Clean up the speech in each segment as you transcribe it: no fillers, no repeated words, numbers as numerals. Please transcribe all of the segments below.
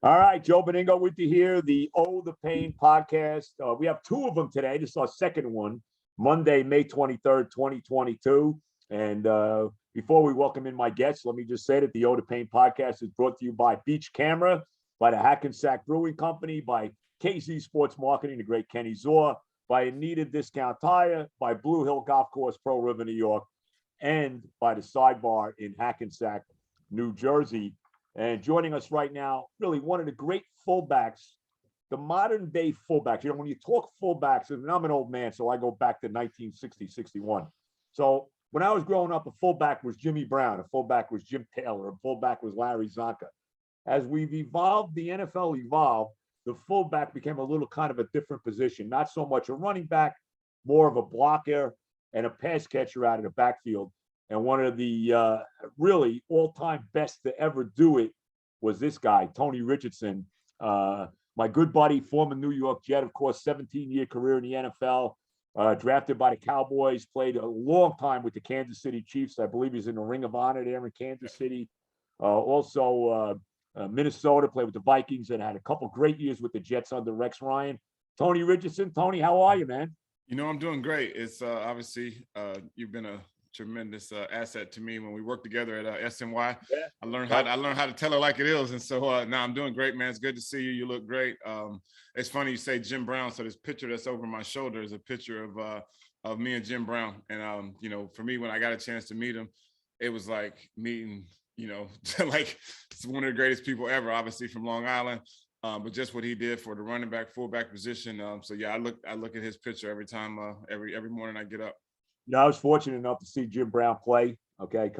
All right, Joe Benigno with you here, the Oh the Pain podcast. We have two of them today. This is our second one, Monday, May 23rd, 2022. And before we welcome in my guests, let me just say that the Oh the Pain podcast is brought to you by Beach Camera, by the Hackensack Brewing Company, by KZ Sports Marketing, the great Kenny Zor, by Anita Discount Tire, by Blue Hill Golf Course, Pearl River, New York, and by the Sidebar in Hackensack, New Jersey. And joining us right now, really one of the great fullbacks, the modern day fullbacks. You know, when you talk fullbacks, and I'm an old man, so I go back to 1960, 61. So when I was growing up, a fullback was Jimmy Brown, a fullback was Jim Taylor, a fullback was Larry Zonka. As we've evolved, the NFL evolved, the fullback became a little kind of a different position, not so much a running back, more of a blocker and a pass catcher out of the backfield. And one of the really all-time best to ever do it was this guy, Tony Richardson, my good buddy, former New York Jet, of course, 17-year career in the NFL, drafted by the Cowboys, played a long time with the Kansas City Chiefs. I believe he's in the Ring of Honor there in Kansas City. Also, Minnesota, played with the Vikings and had a couple great years with the Jets under Rex Ryan. Tony Richardson. Tony, how are you, man? You know, I'm doing great. It's obviously you've been a tremendous asset to me when we worked together at SNY. Yeah. I learned how to tell it like it is, and so now I'm doing great, man. It's good to see you. You look great. It's funny you say Jim Brown. So this picture that's over my shoulder is a picture of me and Jim Brown. And you know, for me, when I got a chance to meet him, it was like meeting, you know, like it's one of the greatest people ever. Obviously from Long Island. But just what he did for the running back, fullback position. So yeah, I look at his picture every time, every morning I get up. You know, I was fortunate enough to see Jim Brown play. Okay,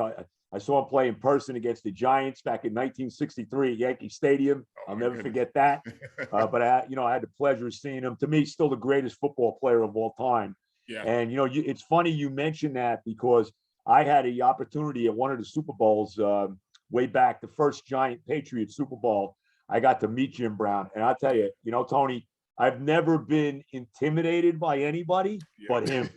I saw him play in person against the Giants back in 1963 at Yankee Stadium. I'll never forget that. But I had the pleasure of seeing him. To me, still the greatest football player of all time. Yeah. And you know, it's funny you mentioned that because I had the opportunity at one of the Super Bowls way back, the first Giant Patriots Super Bowl. I got to meet Jim Brown, and I'll tell you, you know, Tony, I've never been intimidated by anybody but him.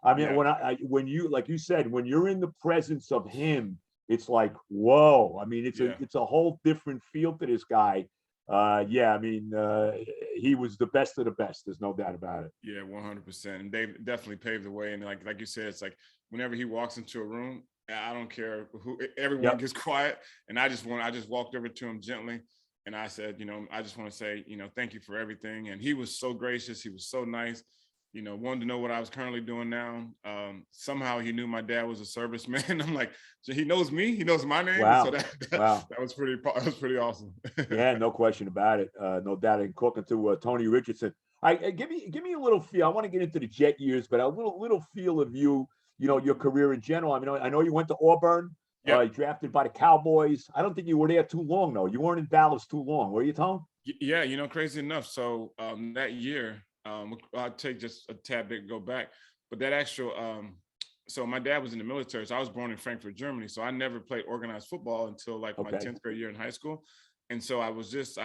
I mean, when you, like you said, when you're in the presence of him, it's like, whoa. I mean, it's a whole different feel to this guy. I mean, he was the best of the best. There's no doubt about it. Yeah, 100%. And they definitely paved the way. And like you said, it's like whenever he walks into a room, I don't care who, everyone gets quiet. And I just walked over to him gently. And I said, you know, I just want to say, you know, thank you for everything. And he was so gracious. He was so nice. You know, wanted to know what I was currently doing now. Somehow he knew my dad was a serviceman. I'm like, so he knows me. He knows my name. Wow. So that was pretty awesome. Yeah, no question about it. No doubt. And talking to Tony Richardson, give me a little feel. I want to get into the Jet years, but a little feel of you. You know, your career in general. I mean, I know you went to Auburn. Yeah. Drafted by the Cowboys. I don't think you were there too long, though. You weren't in Dallas too long, were you, Tom? Yeah, you know, crazy enough. So that year. I'll take just a tad bit, go back, but that actual, so my dad was in the military, so I was born in Frankfurt, Germany. So I never played organized football until like my 10th grade year in high school. And so I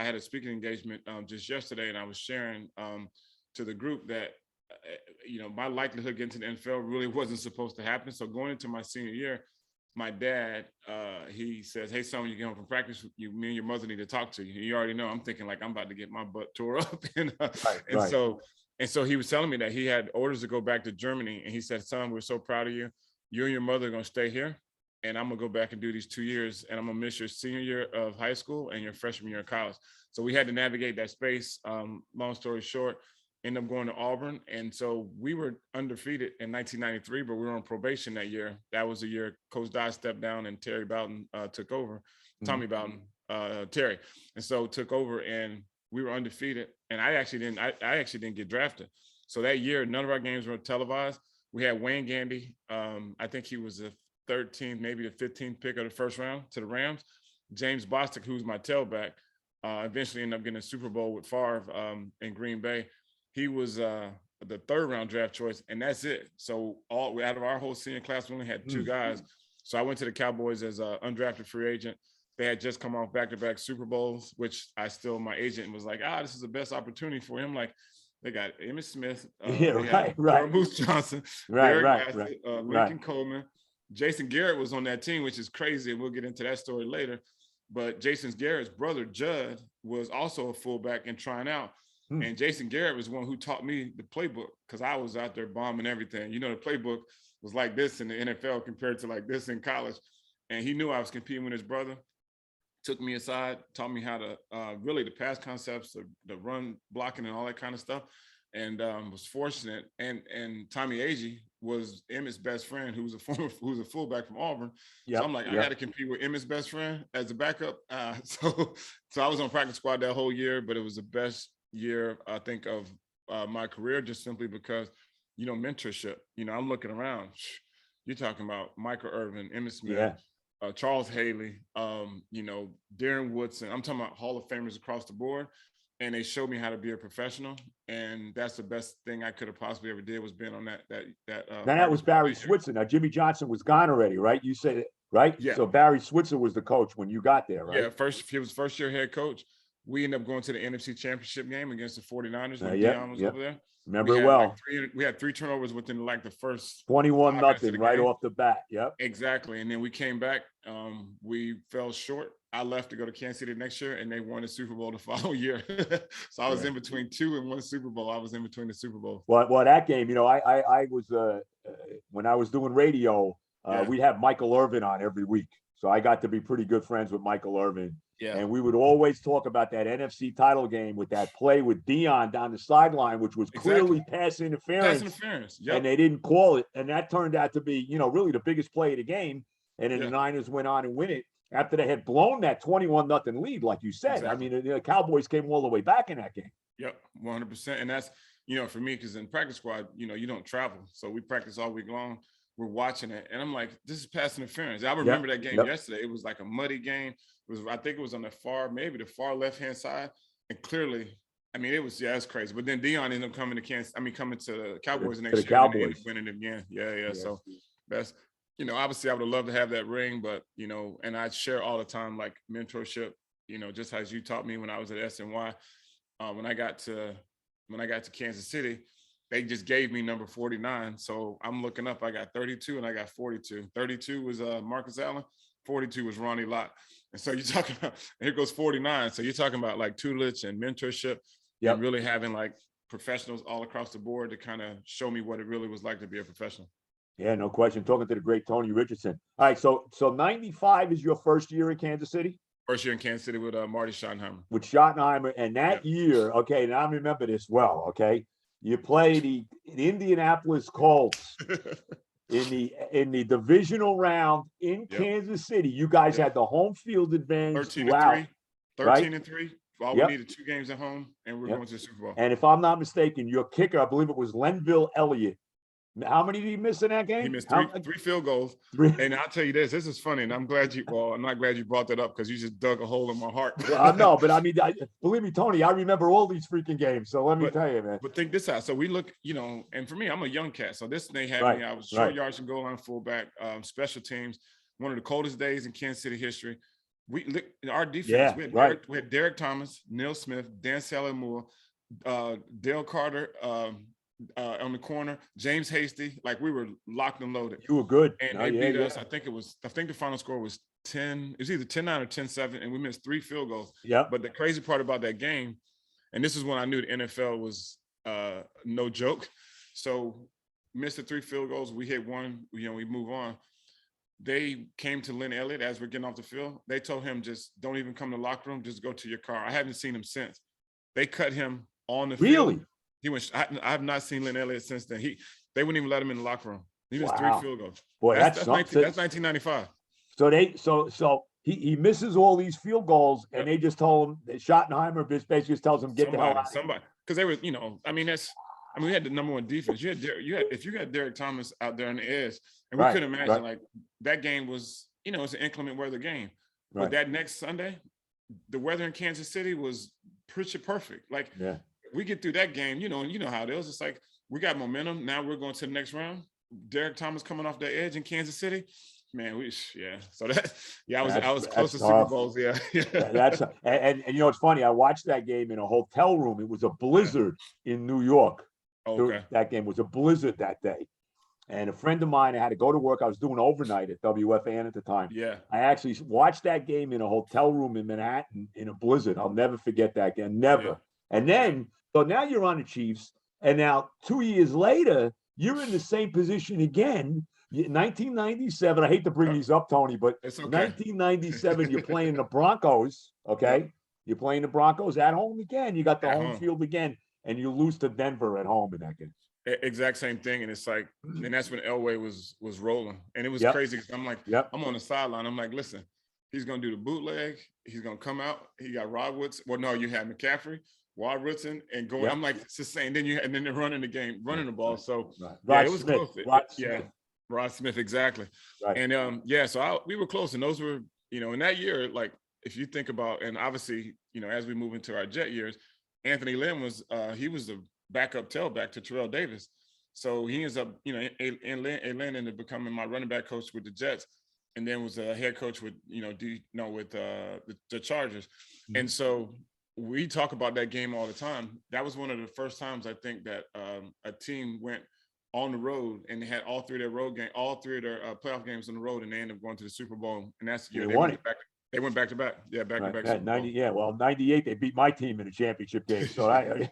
had a speaking engagement just yesterday, and I was sharing to the group that, you know, my likelihood getting to the NFL really wasn't supposed to happen. So going into my senior year, my dad, he says, "Hey, son, when you get home from practice, me and your mother need to talk to you." You already know, I'm thinking like I'm about to get my butt tore up. So he was telling me that he had orders to go back to Germany. And he said, "Son, we're so proud of you. You and your mother are going to stay here. And I'm going to go back and do these 2 years. And I'm going to miss your senior year of high school and your freshman year of college." So we had to navigate that space. Long story short, ended up going to Auburn. And so we were undefeated in 1993, but we were on probation that year. That was the year Coach Dodd stepped down and Terry Bowden took over. Tommy Bowden, Terry. And so took over, and we were undefeated. And I actually didn't get drafted. So that year, none of our games were televised. We had Wayne Gandy. I think he was the 13th, maybe the 15th pick of the first round to the Rams. James Bostic, who's my tailback, eventually ended up getting a Super Bowl with Favre in Green Bay. He was the third round draft choice, and that's it. So out of our whole senior class, we only had two guys. So I went to the Cowboys as an undrafted free agent. They had just come off back-to-back Super Bowls, which my agent was like, this is the best opportunity for him. Like, they got Emmitt Smith, Moose Johnson, Lincoln Coleman. Jason Garrett was on that team, which is crazy, and we'll get into that story later. but Jason Garrett's brother, Judd, was also a fullback and trying out. And Jason Garrett was one who taught me the playbook because I was out there bombing everything. You know, the playbook was like this in the NFL compared to like this in college. And he knew I was competing with his brother, took me aside, taught me how to really the pass concepts, the run blocking and all that kind of stuff. And was fortunate. And Tommy Agee was Emmett's best friend, who was a fullback from Auburn. Yep, so I'm like, I got to compete with Emmett's best friend as a backup. So I was on practice squad that whole year, but it was the best year, I think, of my career, just simply because, you know, mentorship. You know, I'm looking around. You're talking about Michael Irvin, Emmitt Smith, Charles Haley, you know, Darren Woodson. I'm talking about Hall of Famers across the board. And they showed me how to be a professional, and that's the best thing I could have possibly ever did was been on that. Now that was Barry Switzer. Now Jimmy Johnson was gone already, right? You said it, right? Yeah. So Barry Switzer was the coach when you got there, right? Yeah, he was first year head coach. We ended up going to the NFC Championship game against the 49ers when Deion was over there. Remember it well. We had 3 turnovers within like the first 21-0 right off the bat. Yep. Exactly. And then we came back. We fell short. I left to go to Kansas City next year, and they won the Super Bowl the following year. So I was in between 2 and 1 Super Bowl. I was in between the Super Bowls. Well, that game, you know, I was when I was doing radio, we'd have Michael Irvin on every week. So I got to be pretty good friends with Michael Irvin. Yeah. And we would always talk about that NFC title game with that play with Deion down the sideline, which was clearly pass interference. Yep. And they didn't call it. And that turned out to be, you know, really the biggest play of the game. And then the Niners went on and win it after they had blown that 21-0 lead, like you said. I mean, the Cowboys came all the way back in that game. Yep, 100%. And that's, you know, for me, because in practice squad, you know, you don't travel. So we practice all week long. We're watching it. And I'm like, this is pass interference. I remember that game yesterday. It was like a muddy game. I think it was on the far left-hand side. And clearly, I mean, it's crazy. But then Deion ended up coming to the Cowboys next year. Cowboys. And winning again. Yeah. So that's, you know, obviously I would have loved to have that ring, but, you know, and I share all the time, like mentorship, you know, just as you taught me when I was at SNY. When I got to Kansas City, they just gave me number 49. So I'm looking up, I got 32 and I got 42. 32 was Marcus Allen, 42 was Ronnie Lott. And so you're talking about, here goes 49. So you're talking about like tutelage and mentorship and really having like professionals all across the board to kind of show me what it really was like to be a professional. Yeah, no question. Talking to the great Tony Richardson. All right, so 95 is your first year in Kansas City? First year in Kansas City with Marty Schottenheimer. With Schottenheimer, and that year, okay, now I remember this well, okay? You play the Indianapolis Colts in the divisional round in Kansas City. You guys had the home field advantage 13-3. 13-3. All we needed 2 games at home, and we're going to the Super Bowl. And if I'm not mistaken, your kicker, I believe it was Lenville Elliott. How many did he miss in that game? He missed 3 field goals. And I'll tell you this is funny, and I'm not glad you brought that up because you just dug a hole in my heart. Well, I know, but I mean, believe me, Tony, I remember all these freaking games. So let me tell you, man. But think this out. So we look, you know, and for me, I'm a young cat. So this thing had me. I was short yards and goal line fullback, special teams, one of the coldest days in Kansas City history. We look our defense. We had Derek Thomas, Neil Smith, Dan Salamua, Dale Carter, on the corner, James Hasty, like we were locked and loaded. You were good. And they beat us. I think the final score was 10, it was either 10-9 or 10-7, and we missed 3 field goals. Yeah. But the crazy part about that game, and this is when I knew the NFL was no joke. So missed the 3 field goals, we hit 1, you know, we move on. They came to Lynn Elliott as we're getting off the field. They told him, just don't even come to the locker room, just go to your car. I haven't seen him since. They cut him on the field. Really? He went. I have not seen Lynn Elliott since then. They wouldn't even let him in the locker room. He missed 3 field goals. Boy, that's 1995. So he misses all these field goals, and they just told him that Schottenheimer basically just tells him get the hell out. Somebody, because they were, you know, I mean, we had the number 1 defense. If you had Derek Thomas out there on the edge, and we couldn't imagine like that game was, you know, it's an inclement weather game. But that next Sunday, the weather in Kansas City was pretty perfect. Like. Yeah. We get through that game, you know how it is. It's like we got momentum. Now we're going to the next round. Derek Thomas coming off the edge in Kansas City. Man, So I was close to Super Bowls. Yeah. And you know, it's funny. I watched that game in a hotel room. It was a blizzard in New York. Okay. That game was a blizzard that day. And a friend of mine, I had to go to work. I was doing overnight at WFAN at the time. Yeah. I actually watched that game in a hotel room in Manhattan in a blizzard. I'll never forget that game. Never. Yeah. And then, so now you're on the Chiefs. And now 2 years later, you're in the same position again. 1997. I hate to bring these up, Tony, but It's okay. 1997, you're playing the Broncos. Okay. Yep. You're playing the Broncos at home again. You got the At home home. field again, and you lose to Denver at home in that game. Exact same thing. And it's like, and that's when Elway was rolling. And it was Yep. crazy because I'm like, Yep. I'm on the sideline. I'm like, listen, he's going to do the bootleg. He's going to come out. He got Rod Woods. Well, no, you had McCaffrey, Richardson, and going. Yep. I'm like, it's the same. And then they're running the game, running the ball. So Rod it was Smith. close. Rod Smith. Rod Smith, exactly. Right. And so we were close. And those were, in that year, like if you think about, and obviously, as we move into our Jet years, Anthony Lynn was he was the backup tailback to Terrell Davis. So he ends up, Lynn ended up becoming my running back coach with the Jets, and then was a head coach with, with the Chargers. Mm-hmm. And so we talk about that game all the time. That was one of the first times I think that a team went on the road and they had all three of their playoff games on the road, and they ended up going to the Super Bowl. And that's the year they won it. They went back to back. Yeah, back to back. 90. Yeah, well, 98 they beat my team in a championship game. So I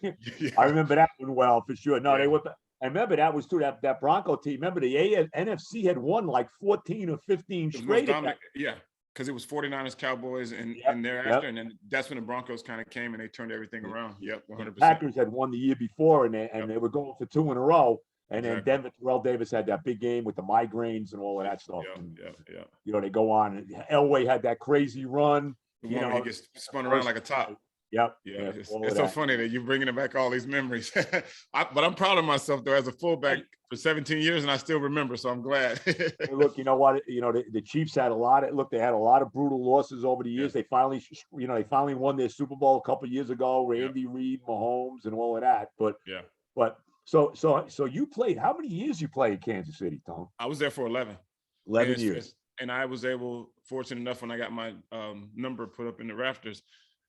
remember that one well for sure. No, they went. I remember that was too that Bronco team. Remember the NFC had won like 14 or 15 straight. Yeah, because it was 49ers, Cowboys, and thereafter, and then that's when the Broncos kind of came and they turned everything around. Yep, 100%. The Packers had won the year before, and they were going for 2 in a row. And then Denver, Terrell Davis had that big game with the migraines and all of that stuff. Yeah. They go on. Elway had that crazy run. He gets spun around like a top. Yep. Yeah. It's so funny that you're bringing back all these memories. But I'm proud of myself, though, as a fullback for 17 years, and I still remember, so I'm glad. Look, you know what? The Chiefs had they had a lot of brutal losses over the years. They finally won their Super Bowl a couple of years ago. Randy Reed, Mahomes, and all of that. But So you played, how many years you played in Kansas City, Tom? I was there for 11. 11 years. And I was fortunate enough when I got my number put up in the rafters,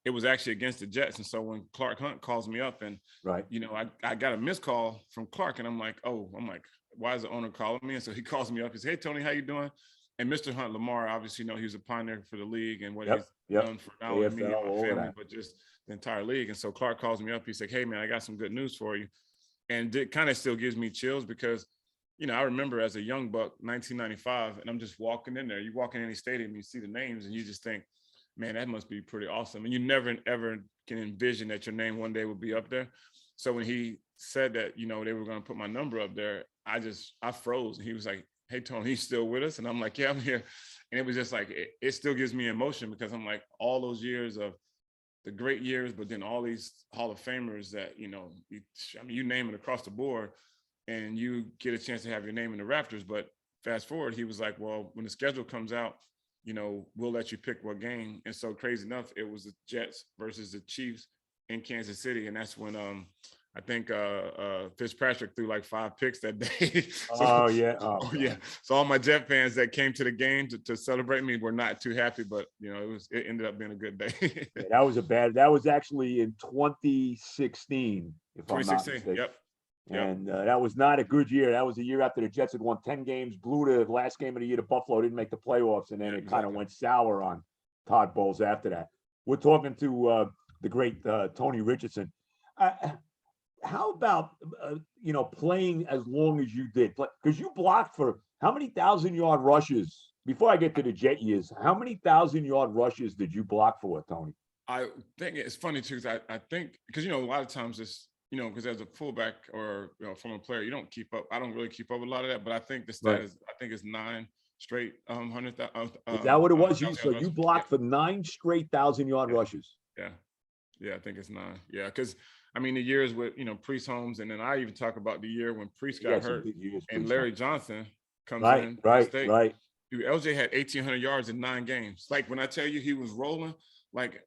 it was actually against the Jets. And so when Clark Hunt calls me up and, I got a missed call from Clark, and I'm like, why is the owner calling me? And so he calls me up. He says, hey, Tony, how you doing? And Mr. Hunt Lamar, obviously, he was a pioneer for the league and what he's done for not only me and my family, but just the entire league. And so Clark calls me up. He's like, hey, man, I got some good news for you. And it kind of still gives me chills because, I remember as a young buck, 1995, and I'm just walking in there. You walk in any stadium, you see the names, and you just think, man, that must be pretty awesome. And you never, ever can envision that your name one day will be up there. So when he said that, they were going to put my number up there, I froze. And he was like, hey, Tony, you still with us? And I'm like, yeah, I'm here. And it was just like, it still gives me emotion because I'm like, all those years of the great years, but then all these Hall of Famers that, you name it across the board and you get a chance to have your name in the rafters. But fast forward, he was like, well, when the schedule comes out, we'll let you pick what game. And so crazy enough, it was the Jets versus the Chiefs in Kansas City. And that's when I think Fitzpatrick threw like 5 picks that day. So all my Jet fans that came to the game to celebrate me were not too happy, but it ended up being a good day. That was actually in 2016, if 2016, I'm not mistaken. Yep. And that was not a good year. That was a year after the Jets had won 10 games, blew the last game of the year to Buffalo, didn't make the playoffs, and then it kind of went sour on Todd Bowles after that. We're talking to the great Tony Richardson. How about playing as long as you did? Because you blocked for how many 1,000-yard rushes? Before I get to the Jet years, how many 1,000-yard rushes did you block for, Tony? I think it's funny too, because I think because a lot of times it's because as a fullback or former player, you don't keep up. I don't really keep up with a lot of that, but I think the stat is 9 straight 100,000. Is that what it was? So you blocked for 9 straight 1,000-yard rushes. Yeah, I think it's 9. Yeah, because the years with Priest Holmes, and then I even talk about the year when Priest got hurt and Larry Johnson comes in. Right. Dude, LJ had 1,800 yards in 9 games. Like when I tell you he was rolling, like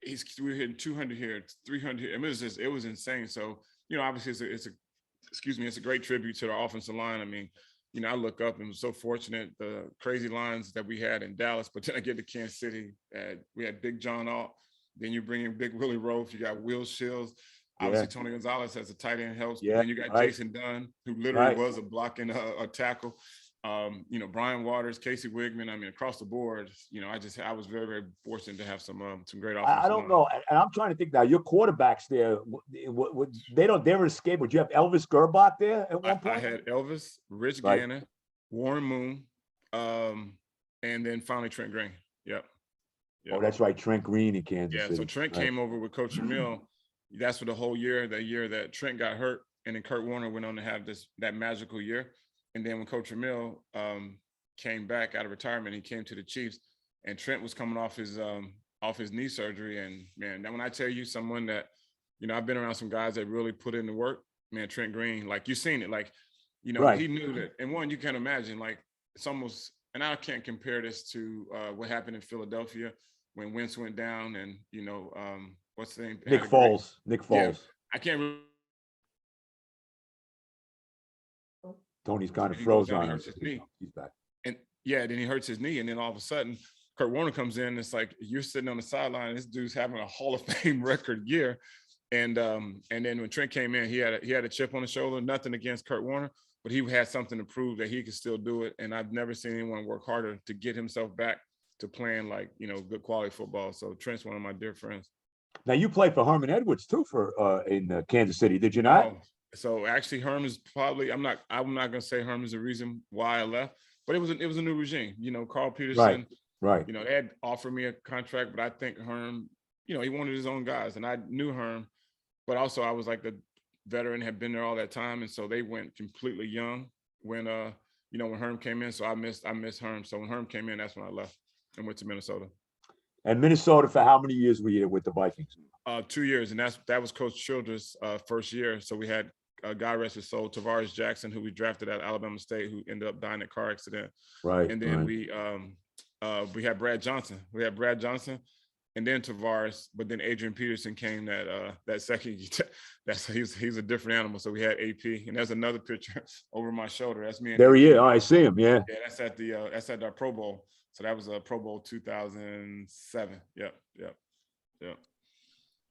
we were hitting 200 here, 300 here. It was insane. So obviously it's a great tribute to the offensive line. I look up and was so fortunate the crazy lines that we had in Dallas, but then I get to Kansas City, we had Big John Alt. Then you bring in Big Willie Roaf. You got Will Shields. Obviously, Tony Gonzalez as a tight end helps. Yeah, But then you got Jason Dunn, who literally was a blocking a tackle. Brian Waters, Casey Wigman. I mean, across the board, I was very, very fortunate to have some great offensive I don't know, and I'm trying to think now. Your quarterbacks there, they never escape. Would you have Elvis Gerbach there at one point? I had Elvis, Rich Gannon, Warren Moon, and then finally Trent Green. Yep. Oh, that's right, Trent Green in Kansas City. So Trent came over with Coach Emil. That's for the whole year. That year that Trent got hurt, and then Kurt Warner went on to have that magical year. And then when Coach Emil came back out of retirement, he came to the Chiefs, and Trent was coming off his knee surgery. And man, when I tell you someone that, I've been around some guys that really put in the work, man, Trent Green, like you've seen it, like, he knew that. And one, you can imagine, like, it's almost, and I can't compare this to what happened in Philadelphia when Wentz went down, and what's the name? Nick Foles. Yeah, I can't. Tony's kind of froze on us. He's back. And then he hurts his knee, and then all of a sudden, Kurt Warner comes in. It's like you're sitting on the sideline, and this dude's having a Hall of Fame record year. And then when Trent came in, he had a chip on his shoulder. Nothing against Kurt Warner, but he had something to prove that he could still do it. And I've never seen anyone work harder to get himself back to playing like good quality football. So Trent's one of my dear friends. Now you played for Herman Edwards too in Kansas City, did you not? No. So actually, Herman's probably I'm not gonna say Herman's the reason why I left, but it was a new regime. Carl Peterson, right. They had offered me a contract, but I think Herm, he wanted his own guys, and I knew Herm, but also I was like the veteran, had been there all that time, and so they went completely young when when Herm came in. So I missed Herm. So when Herm came in, that's when I left and went to Minnesota. And Minnesota, for how many years were you with the Vikings? 2 years, and that was Coach Childress' first year. So we had a guy, rest his soul, Tavares Jackson, who we drafted at Alabama State, who ended up dying in a car accident. Right. And then we had Brad Johnson. And then Tavares, but then Adrian Peterson came that second year. He's a different animal. So we had AP, and there's another picture over my shoulder. That's me. And there he is. Oh, I see him. Yeah. Yeah, that's at our Pro Bowl. So that was a Pro Bowl 2007. Yep.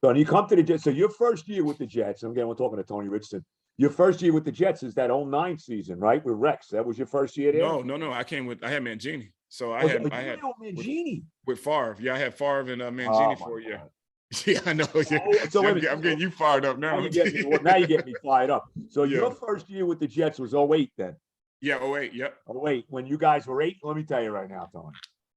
So and you come to the Jets. So your first year with the Jets, and again, we're talking to Tony Richardson. Your first year with the Jets is that 09 season, right? With Rex. That was your first year there? No. I had Mangini. So I had Mangini with Favre. Yeah, I had Favre and Mangini for a year. Yeah, I know. Yeah. So I'm getting you fired up now. Now you get me fired up. So your first year with the Jets was 08 then? Yeah, 08. Yep. 08. When you guys were 8, let me tell you right now, Tony.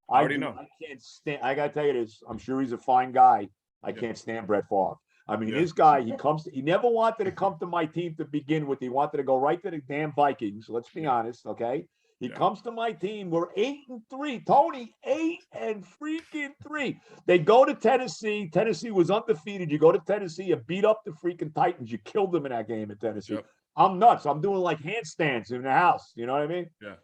I already know. I can't stand. I gotta tell you this. I'm sure he's a fine guy. I can't stand Brett Favre. I mean, this guy, he never wanted to come to my team to begin with. He wanted to go right to the damn Vikings. Let's be honest, okay? He comes to my team. We're 8-3. Tony, 8-3. They go to Tennessee. Tennessee was undefeated. You go to Tennessee, you beat up the freaking Titans. You killed them in that game in Tennessee. Yep. I'm nuts. I'm doing like handstands in the house. You know what I mean? Yeah.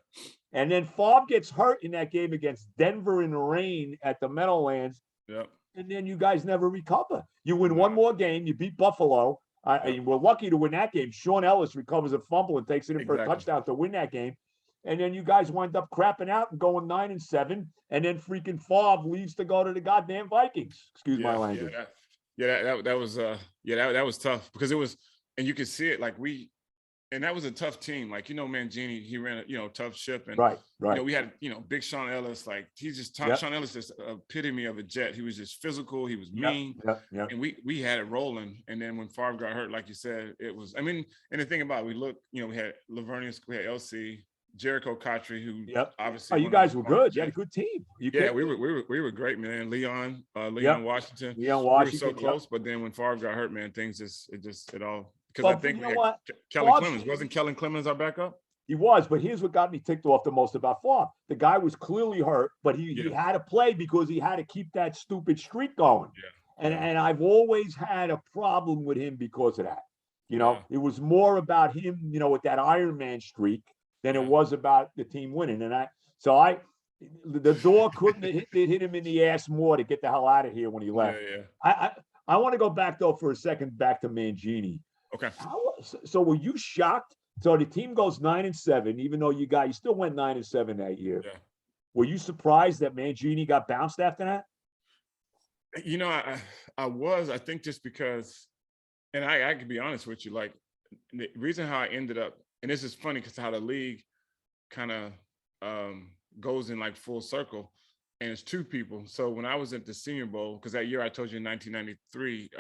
And then Favre gets hurt in that game against Denver in the rain at the Meadowlands. Yep. And then you guys never recover. You win one more game. You beat Buffalo. We're lucky to win that game. Sean Ellis recovers a fumble and takes it in for a touchdown to win that game. And then you guys wind up crapping out and going 9-7. And then freaking Favre leaves to go to the goddamn Vikings. Excuse my language. That was tough because it was, and you could see it like and that was a tough team. Like, Mangini, he ran a, tough ship. And, right. We had, big Sean Ellis. Like, he's just, Sean Ellis is an epitome of a Jet. He was just physical. He was mean. And we had it rolling. And then when Favre got hurt, like you said, it was, and the thing about it, we looked, we had Lavernius, we had LC, Jericho Cotry, who obviously. Oh, you guys were good. You had a good team. We were great, man. Leon Washington. We were so close, but then when Favre got hurt, man, things it all. Because I think we had Kelly Clemens. Wasn't Kelly Clemens our backup? He was, but here's what got me ticked off the most about Favre. The guy was clearly hurt, but he had to play because he had to keep that stupid streak going. Yeah. And I've always had a problem with him because of that. It was more about him, with that Iron Man streak than it was about the team winning. And the door couldn't hit him in the ass more to get the hell out of here when he left. I want to go back though for a second back to Mangini. Okay. So were you shocked? So the team goes 9-7, even though you still went 9-7 that year. Yeah. Were you surprised that Mangini got bounced after that? I was. I think just because And I can be honest with you, like the reason how I ended up, and this is funny because how the league kind of goes in like full circle, and it's two people. So when I was at the Senior Bowl, because that year I told you in 1993,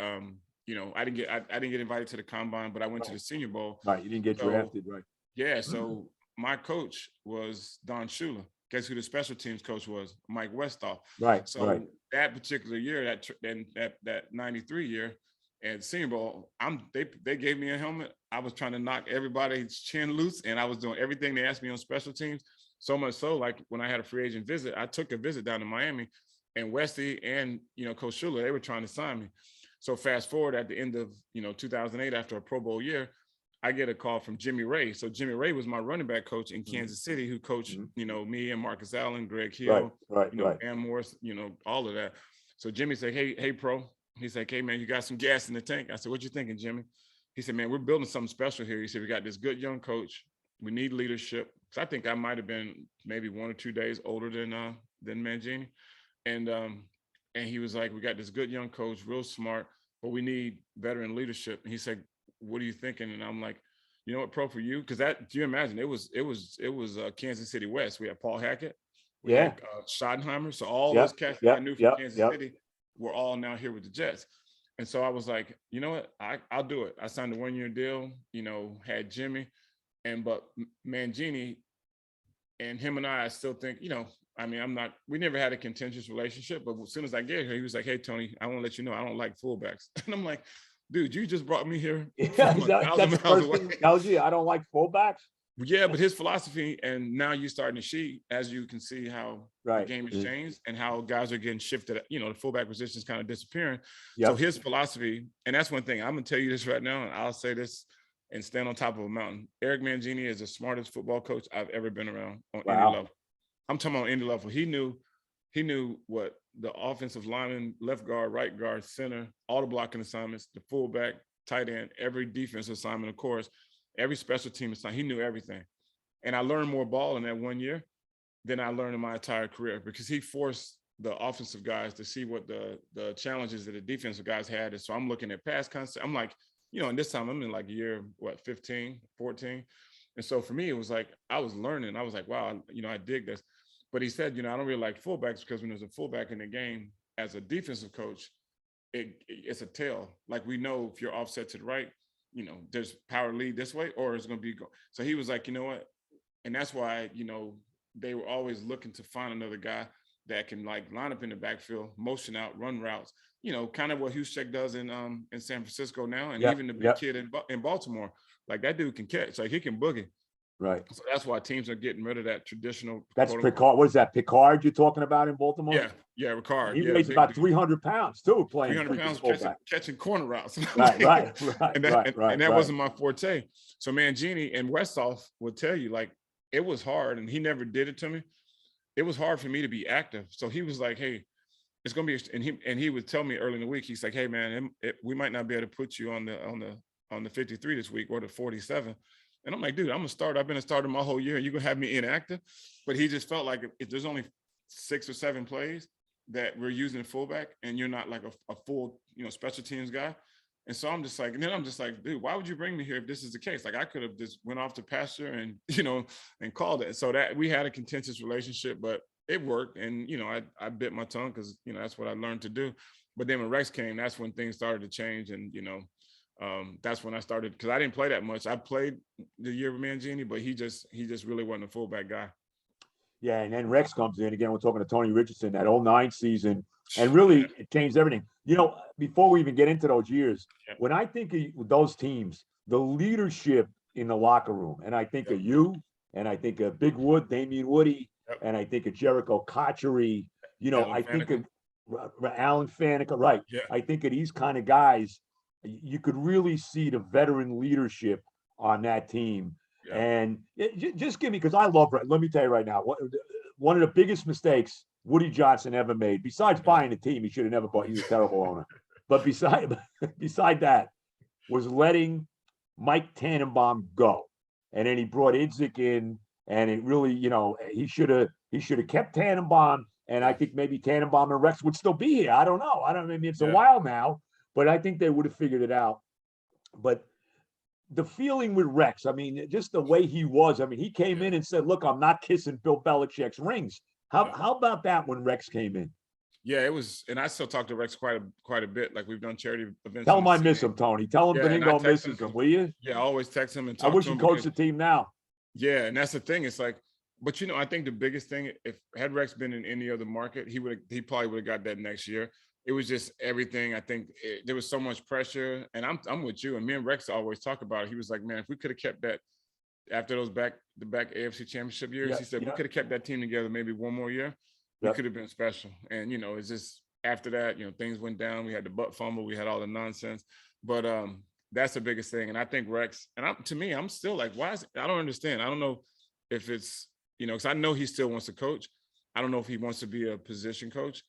I didn't get invited to the combine, but I went to the Senior Bowl. Right, you didn't get drafted, right? Yeah, so my coach was Don Shula. Guess who the special teams coach was? Mike Westhoff. Right. So right. that particular year, that 93 year at Senior Bowl, they gave me a helmet. I was trying to knock everybody's chin loose, and I was doing everything they asked me on special teams. So much so, like when I had a free agent visit, I took a visit down to Miami, and Westy and Coach Shula, they were trying to sign me. So fast forward at the end of 2008, after a Pro Bowl year, I get a call from Jimmy Ray. So Jimmy Ray was my running back coach in Kansas City, who coached, me and Marcus Allen, Greg Hill, right. Van Morris, all of that. So Jimmy said, hey, pro. He's like, hey, man, you got some gas in the tank. I said, what you thinking, Jimmy? He said, man, we're building something special here. He said, we got this good young coach. We need leadership. So I think I might have been maybe 1 or 2 days older than Mangini. And he was like, we got this good young coach, real smart, but we need veteran leadership. And he said, what are you thinking? And I'm like, you know what, pro, for you? Because do you imagine it was Kansas City West. We had Paul Hackett, we had Schottenheimer. So all those cats I knew from Kansas City were all now here with the Jets. And so I was like, you know what, I'll do it. I signed a 1-year deal, had Jimmy, but Mangini and him and I still think, we never had a contentious relationship, but as soon as I get here, he was like, hey, Tony, I want to let you know I don't like fullbacks. And I'm like, dude, you just brought me here. That's the first thing he tells you, I don't like fullbacks. Yeah, but his philosophy, and now you're starting to see, as you can see how the game has changed and how guys are getting shifted, the fullback position is kind of disappearing. So his philosophy, and that's one thing, I'm going to tell you this right now, and I'll say this and stand on top of a mountain. Eric Mangini is the smartest football coach I've ever been around on any level. I'm talking about any level. He knew what the offensive lineman, left guard, right guard, center, all the blocking assignments, the fullback, tight end, every defensive assignment, of course, every special team assignment. He knew everything. And I learned more ball in that 1 year than I learned in my entire career, because he forced the offensive guys to see what the challenges that the defensive guys had. And so I'm looking at pass concept. I'm like, and this time I'm in like year, 15, 14. And so for me, it was like, I was learning. I was like, wow, I dig this. But he said, I don't really like fullbacks, because when there's a fullback in the game as a defensive coach, it's a tell. Like, we know if you're offset to the right, there's power lead this way, or it's going to be go. So he was like, you know what? And that's why, they were always looking to find another guy that can like line up in the backfield, motion out, run routes, kind of what Juszczyk does in San Francisco now. And even the big kid in Baltimore, like that dude can catch, like he can boogie. Right. So that's why teams are getting rid of that traditional. That's Picard. What is that, Picard you're talking about in Baltimore? Yeah, Ricard. He weighs about 300 pounds too, playing 300 pounds catching corner routes. Right. And that wasn't my forte. So Mangini and Westhoff would tell you, like, it was hard, and he never did it to me. It was hard for me to be active. So he was like, hey, it's gonna be, and he would tell me early in the week, he's like, hey man, we might not be able to put you on the 53 this week, or the 47. And I'm like, dude, I'm a starter. I've been a starter my whole year. You're going to have me inactive? But he just felt like if there's only 6 or 7 plays that we're using fullback, and you're not like a full, special teams guy. And so I'm just like, dude, why would you bring me here if this is the case? Like, I could have just went off to pasture and, and called it. So that we had a contentious relationship, but it worked. And, I bit my tongue because, that's what I learned to do. But then when Rex came, that's when things started to change. And, that's when I started, because I didn't play that much. I played the year with Mangini, but he just really wasn't a fullback guy. Yeah, and then Rex comes in again. We're talking to Tony Richardson, that 09 season, and really it changed everything. Before we even get into those years, when I think of those teams, the leadership in the locker room, and I think of you, and I think of Big Wood, Damian Woody, and I think of Jericho Cotchery. I think of Alan Faneca, right? Yeah. I think of these kind of guys. You could really see the veteran leadership on that team. Yeah. And just give me, because I love, let me tell you right now, one of the biggest mistakes Woody Johnson ever made, besides buying a team, he should have never bought, he's a terrible owner. But beside that, was letting Mike Tannenbaum go. And then he brought Idzik in, and it really, he should have kept Tannenbaum. And I think maybe Tannenbaum and Rex would still be here. I don't know. Maybe it's a while now. But I think they would have figured it out. but the feeling with Rex, I mean, just the way he was. I mean, he came in and said, "Look, I'm not kissing Bill Belichick's rings." How about that when Rex came in? Yeah, it was, and I still talk to Rex quite a bit. Like we've done charity events Tell in him the I city. miss him, Tony. Tell him Yeah, and I Benigno text him. misses him, will you? Yeah, I always text him and I talk wish to he him coached because the team now. yeah, and that's the thing. It's like, but I think the biggest thing, if had Rex been in any other market, he probably would have got that next year. It was just everything. I think there was so much pressure, and I'm with you. And me and Rex always talk about it. He was like, man, if we could have kept that after those back AFC Championship years, he said we could have kept that team together maybe one more year. We could have been special. And it's just after that, things went down. We had the butt fumble. We had all the nonsense. But that's the biggest thing. And I think Rex, and to me, I'm still like, why is I don't understand. I don't know if it's, because I know he still wants to coach. I don't know if he wants to be a position coach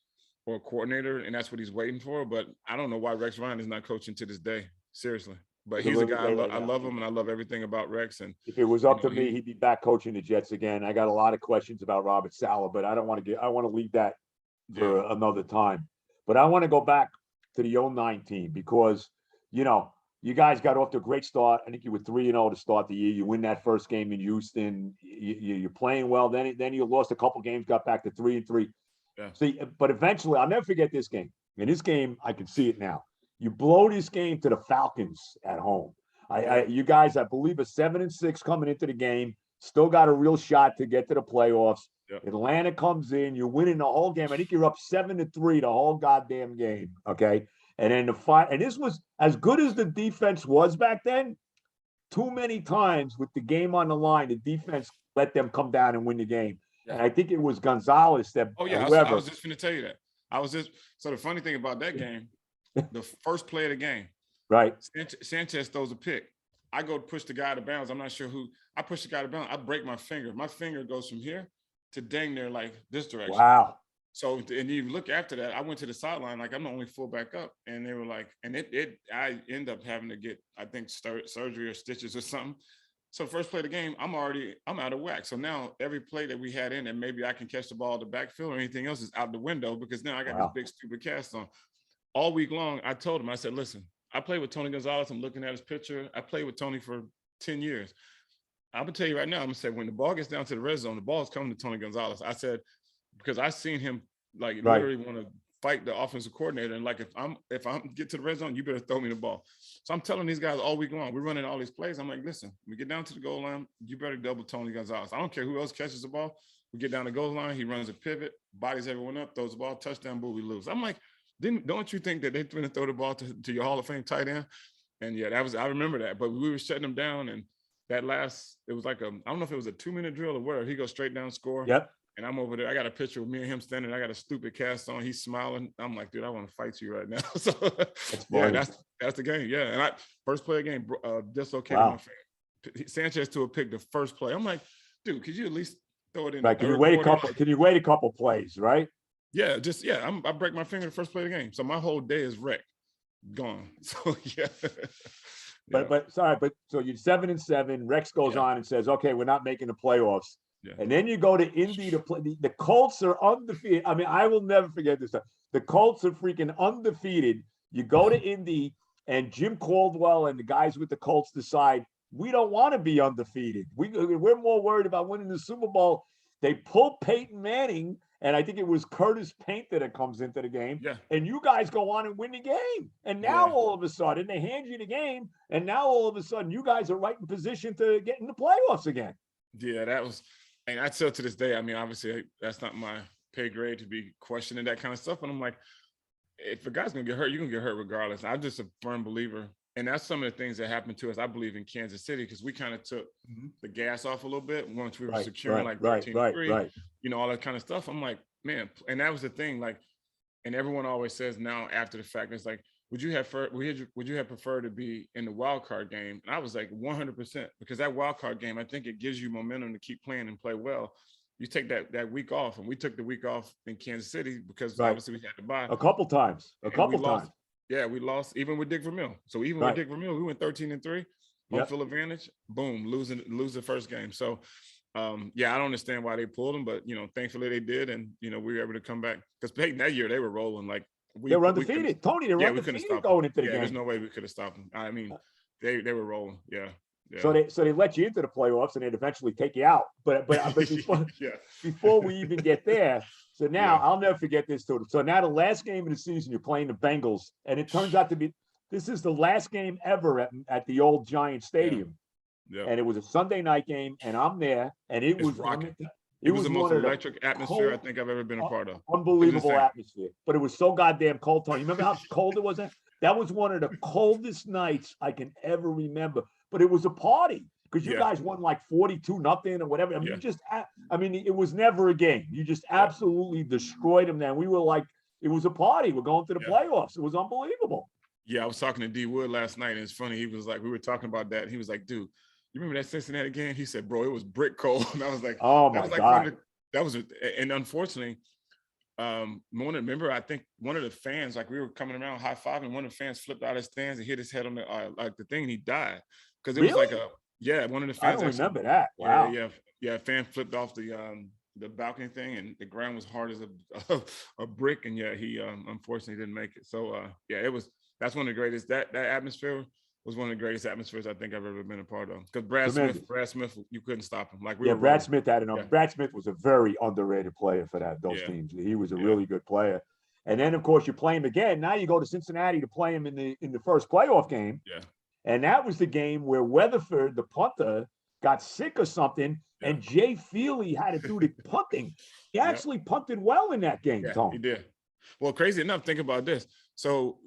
or a coordinator, and that's what he's waiting for. But I don't know why Rex Ryan is not coaching to this day. Seriously. But he's a guy I love him, and I love everything about Rex. And if it was up to me, he'd be back coaching the Jets again. I got a lot of questions about Robert Saleh, but I want to leave that for another time. But I want to go back to the 09 team because, you guys got off to a great start. I think you were 3-0 to start the year. You win that first game in Houston. You're playing well. Then you lost a couple games, got back to 3-3. Yeah. See, but eventually, I'll never forget this game. In this game, I can see it now. You blow this game to the Falcons at home. You guys, I believe, are 7-6 coming into the game. Still got a real shot to get to the playoffs. Yep. Atlanta comes in. You're winning the whole game. I think you're up 7-3 the whole goddamn game. Okay. And then and this was as good as the defense was back then. Too many times with the game on the line, the defense let them come down and win the game. Yeah. And I think it was Gonzalez that. Oh yeah, I was just going to tell you that. So the funny thing about that game, the first play of the game, right? Sanchez throws a pick. I go to push the guy out of bounds. I'm not sure who. I push the guy out of bounds. I break my finger. My finger goes from here to dang near like this direction. Wow. So, and you look after that, I went to the sideline, like I'm the only fullback up. And they were like, and I end up having to get, I think, surgery or stitches or something. So first play of the game, I'm out of whack. So now every play that we had in, and maybe I can catch the ball at the backfield or anything else is out the window because now I got this big stupid cast on. All week long, I told him, I said, listen, I played with Tony Gonzalez. I'm looking at his picture. I played with Tony for 10 years. I'm going to tell you right now, I'm going to say when the ball gets down to the red zone, the ball is coming to Tony Gonzalez. I said, because I seen him literally want to fight the offensive coordinator. And like, if I'm get to the red zone, you better throw me the ball. So I'm telling these guys all week long, we're running all these plays. I'm like, listen, we get down to the goal line, you better double Tony Gonzalez. I don't care who else catches the ball. We get down the goal line, he runs a pivot, bodies everyone up, throws the ball, touchdown, boo, we lose. I'm like, don't you think that they're going to throw the ball to your Hall of Fame tight end? And yeah, I remember that. But we were shutting them down, and it was like I don't know if it was a 2-minute drill or whatever. He goes straight down, score. Yep. And I'm over there. I got a picture of me and him standing. I got a stupid cast on. He's smiling. I'm like, dude, I want to fight you right now. So that's the game. Yeah. And first play of the game, dislocated my finger. Sanchez to a pick the first play. I'm like, dude, could you at least throw it in? Right. Can you wait a couple plays, right? Yeah. I break my finger the first play of the game. So my whole day is wrecked, gone. So yeah. But so you're 7-7. Rex goes on and says, okay, we're not making the playoffs. Yeah. And then you go to Indy to play. The Colts are undefeated. I mean, I will never forget this stuff. The Colts are freaking undefeated. You go to Indy, and Jim Caldwell and the guys with the Colts decide we don't want to be undefeated. We're more worried about winning the Super Bowl. They pull Peyton Manning, and I think it was Curtis Painter that comes into the game. Yeah. And you guys go on and win the game. And now all of a sudden they hand you the game, and now all of a sudden you guys are right in position to get in the playoffs again. Yeah, that was. And I still to this day, I mean, obviously that's not my pay grade to be questioning that kind of stuff. But I'm like, if a guy's going to get hurt, you're going to get hurt regardless. I'm just a firm believer. And that's some of the things that happened to us, I believe, in Kansas City, because we kind of took the gas off a little bit once we were securing 13-3, all that kind of stuff. I'm like, man, and that was the thing. Like, and everyone always says now after the fact, it's like, would you have preferred to be in the wild card game? And I was like 100%, because that wild card game, I think it gives you momentum to keep playing and play well. You take that week off, and we took the week off in Kansas City because obviously we had to buy a couple times. Yeah, we lost even with Dick Vermeil. So even with Dick Vermeil, we went 13-3, home field advantage. Boom, lose the first game. So I don't understand why they pulled them, but thankfully they did, and we were able to come back because Peyton that year they were rolling like. They were undefeated. Tony, they were undefeated going into the game. There's no way we could have stopped them. I mean, They were rolling. Yeah. Yeah. So they let you into the playoffs and they'd eventually take you out. But before we even get there, so now I'll never forget this too. So now the last game of the season, you're playing the Bengals, and it turns out to be this is the last game ever at the old Giant Stadium. Yeah. And it was a Sunday night game, and I'm there, and it was rocking. It was the most one electric atmosphere I think I've ever been a part of. Unbelievable atmosphere. But it was so goddamn cold, Tony. You remember how cold it was? That was one of the coldest nights I can ever remember. But it was a party because you guys won like 42-0 or whatever. I mean, it was never a game. You just absolutely destroyed them. Then we were like, it was a party. We're going to the playoffs. It was unbelievable. Yeah, I was talking to D Wood last night, and it's funny. He was like, we were talking about that. He was like, dude, you remember that Cincinnati game? He said, bro, it was brick cold. And I was like, oh my God. And unfortunately, remember, I think one of the fans, like we were coming around high-fiving, one of the fans flipped out of his stands and hit his head on the thing, and he died. Because it was like one of the fans. I don't remember that. Wow. Yeah, a fan flipped off the balcony thing, and the ground was hard as a brick, and he unfortunately didn't make it. So that's one of the greatest, that atmosphere was one of the greatest atmospheres I think I've ever been a part of. Because Brad Smith, you couldn't stop him. Like Brad Smith had Brad Smith was a very underrated player for those teams. He was a really good player. And then of course you play him again. Now you go to Cincinnati to play him in the first playoff game. Yeah. And that was the game where Weatherford, the punter, got sick or something, and Jay Feely had to do the punting. He actually punted well in that game, Tom. He did. Well, crazy enough, think about this. So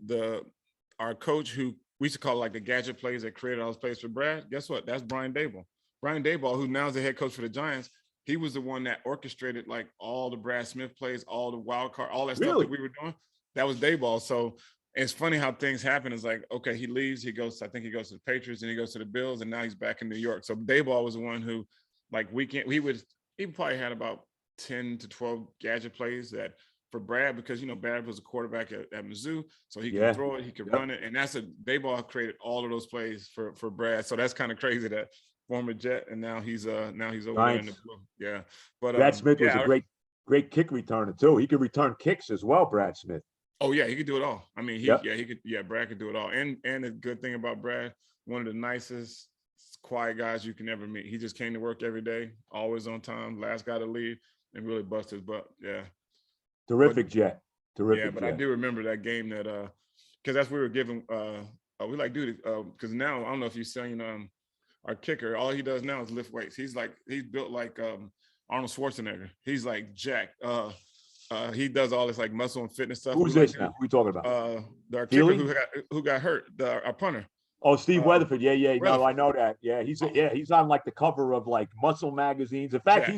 our coach, who we used to call like the gadget plays that created all those plays for Brad, guess what? That's Brian Daboll. Brian Daboll, who now is the head coach for the Giants, he was the one that orchestrated like all the Brad Smith plays, all the wild card, all that stuff that we were doing. That was Daboll. So it's funny how things happen. It's like, okay, he leaves, I think he goes to the Patriots, and he goes to the Bills, and now he's back in New York. So Daboll was the one who, like, he probably had about 10 to 12 gadget plays that for Brad, because Brad was a quarterback at Mizzou, so he could throw it, he could run it, and Daboll created all of those plays for Brad. So that's kind of crazy that former Jet, and now he's over there in the blue. Yeah, but Brad Smith was a great kick returner too. He could return kicks as well, Brad Smith. Oh yeah, he could do it all. I mean, Brad could do it all. And the good thing about Brad, one of the nicest, quiet guys you can ever meet. He just came to work every day, always on time, last guy to leave, and really bust his butt. Yeah. Terrific Jet. Yeah, but I do remember that game that because that's we were giving we like dude because now I don't know if you've seen our kicker, all he does now is lift weights. He's built like Arnold Schwarzenegger. He's like jacked. He does all this like muscle and fitness stuff. Who's this now? Who you talking about? Our kicker who got hurt, our punter. Oh, Steve Weatherford. Yeah. No, I know that. Yeah, he's on like the cover of like muscle magazines. In fact,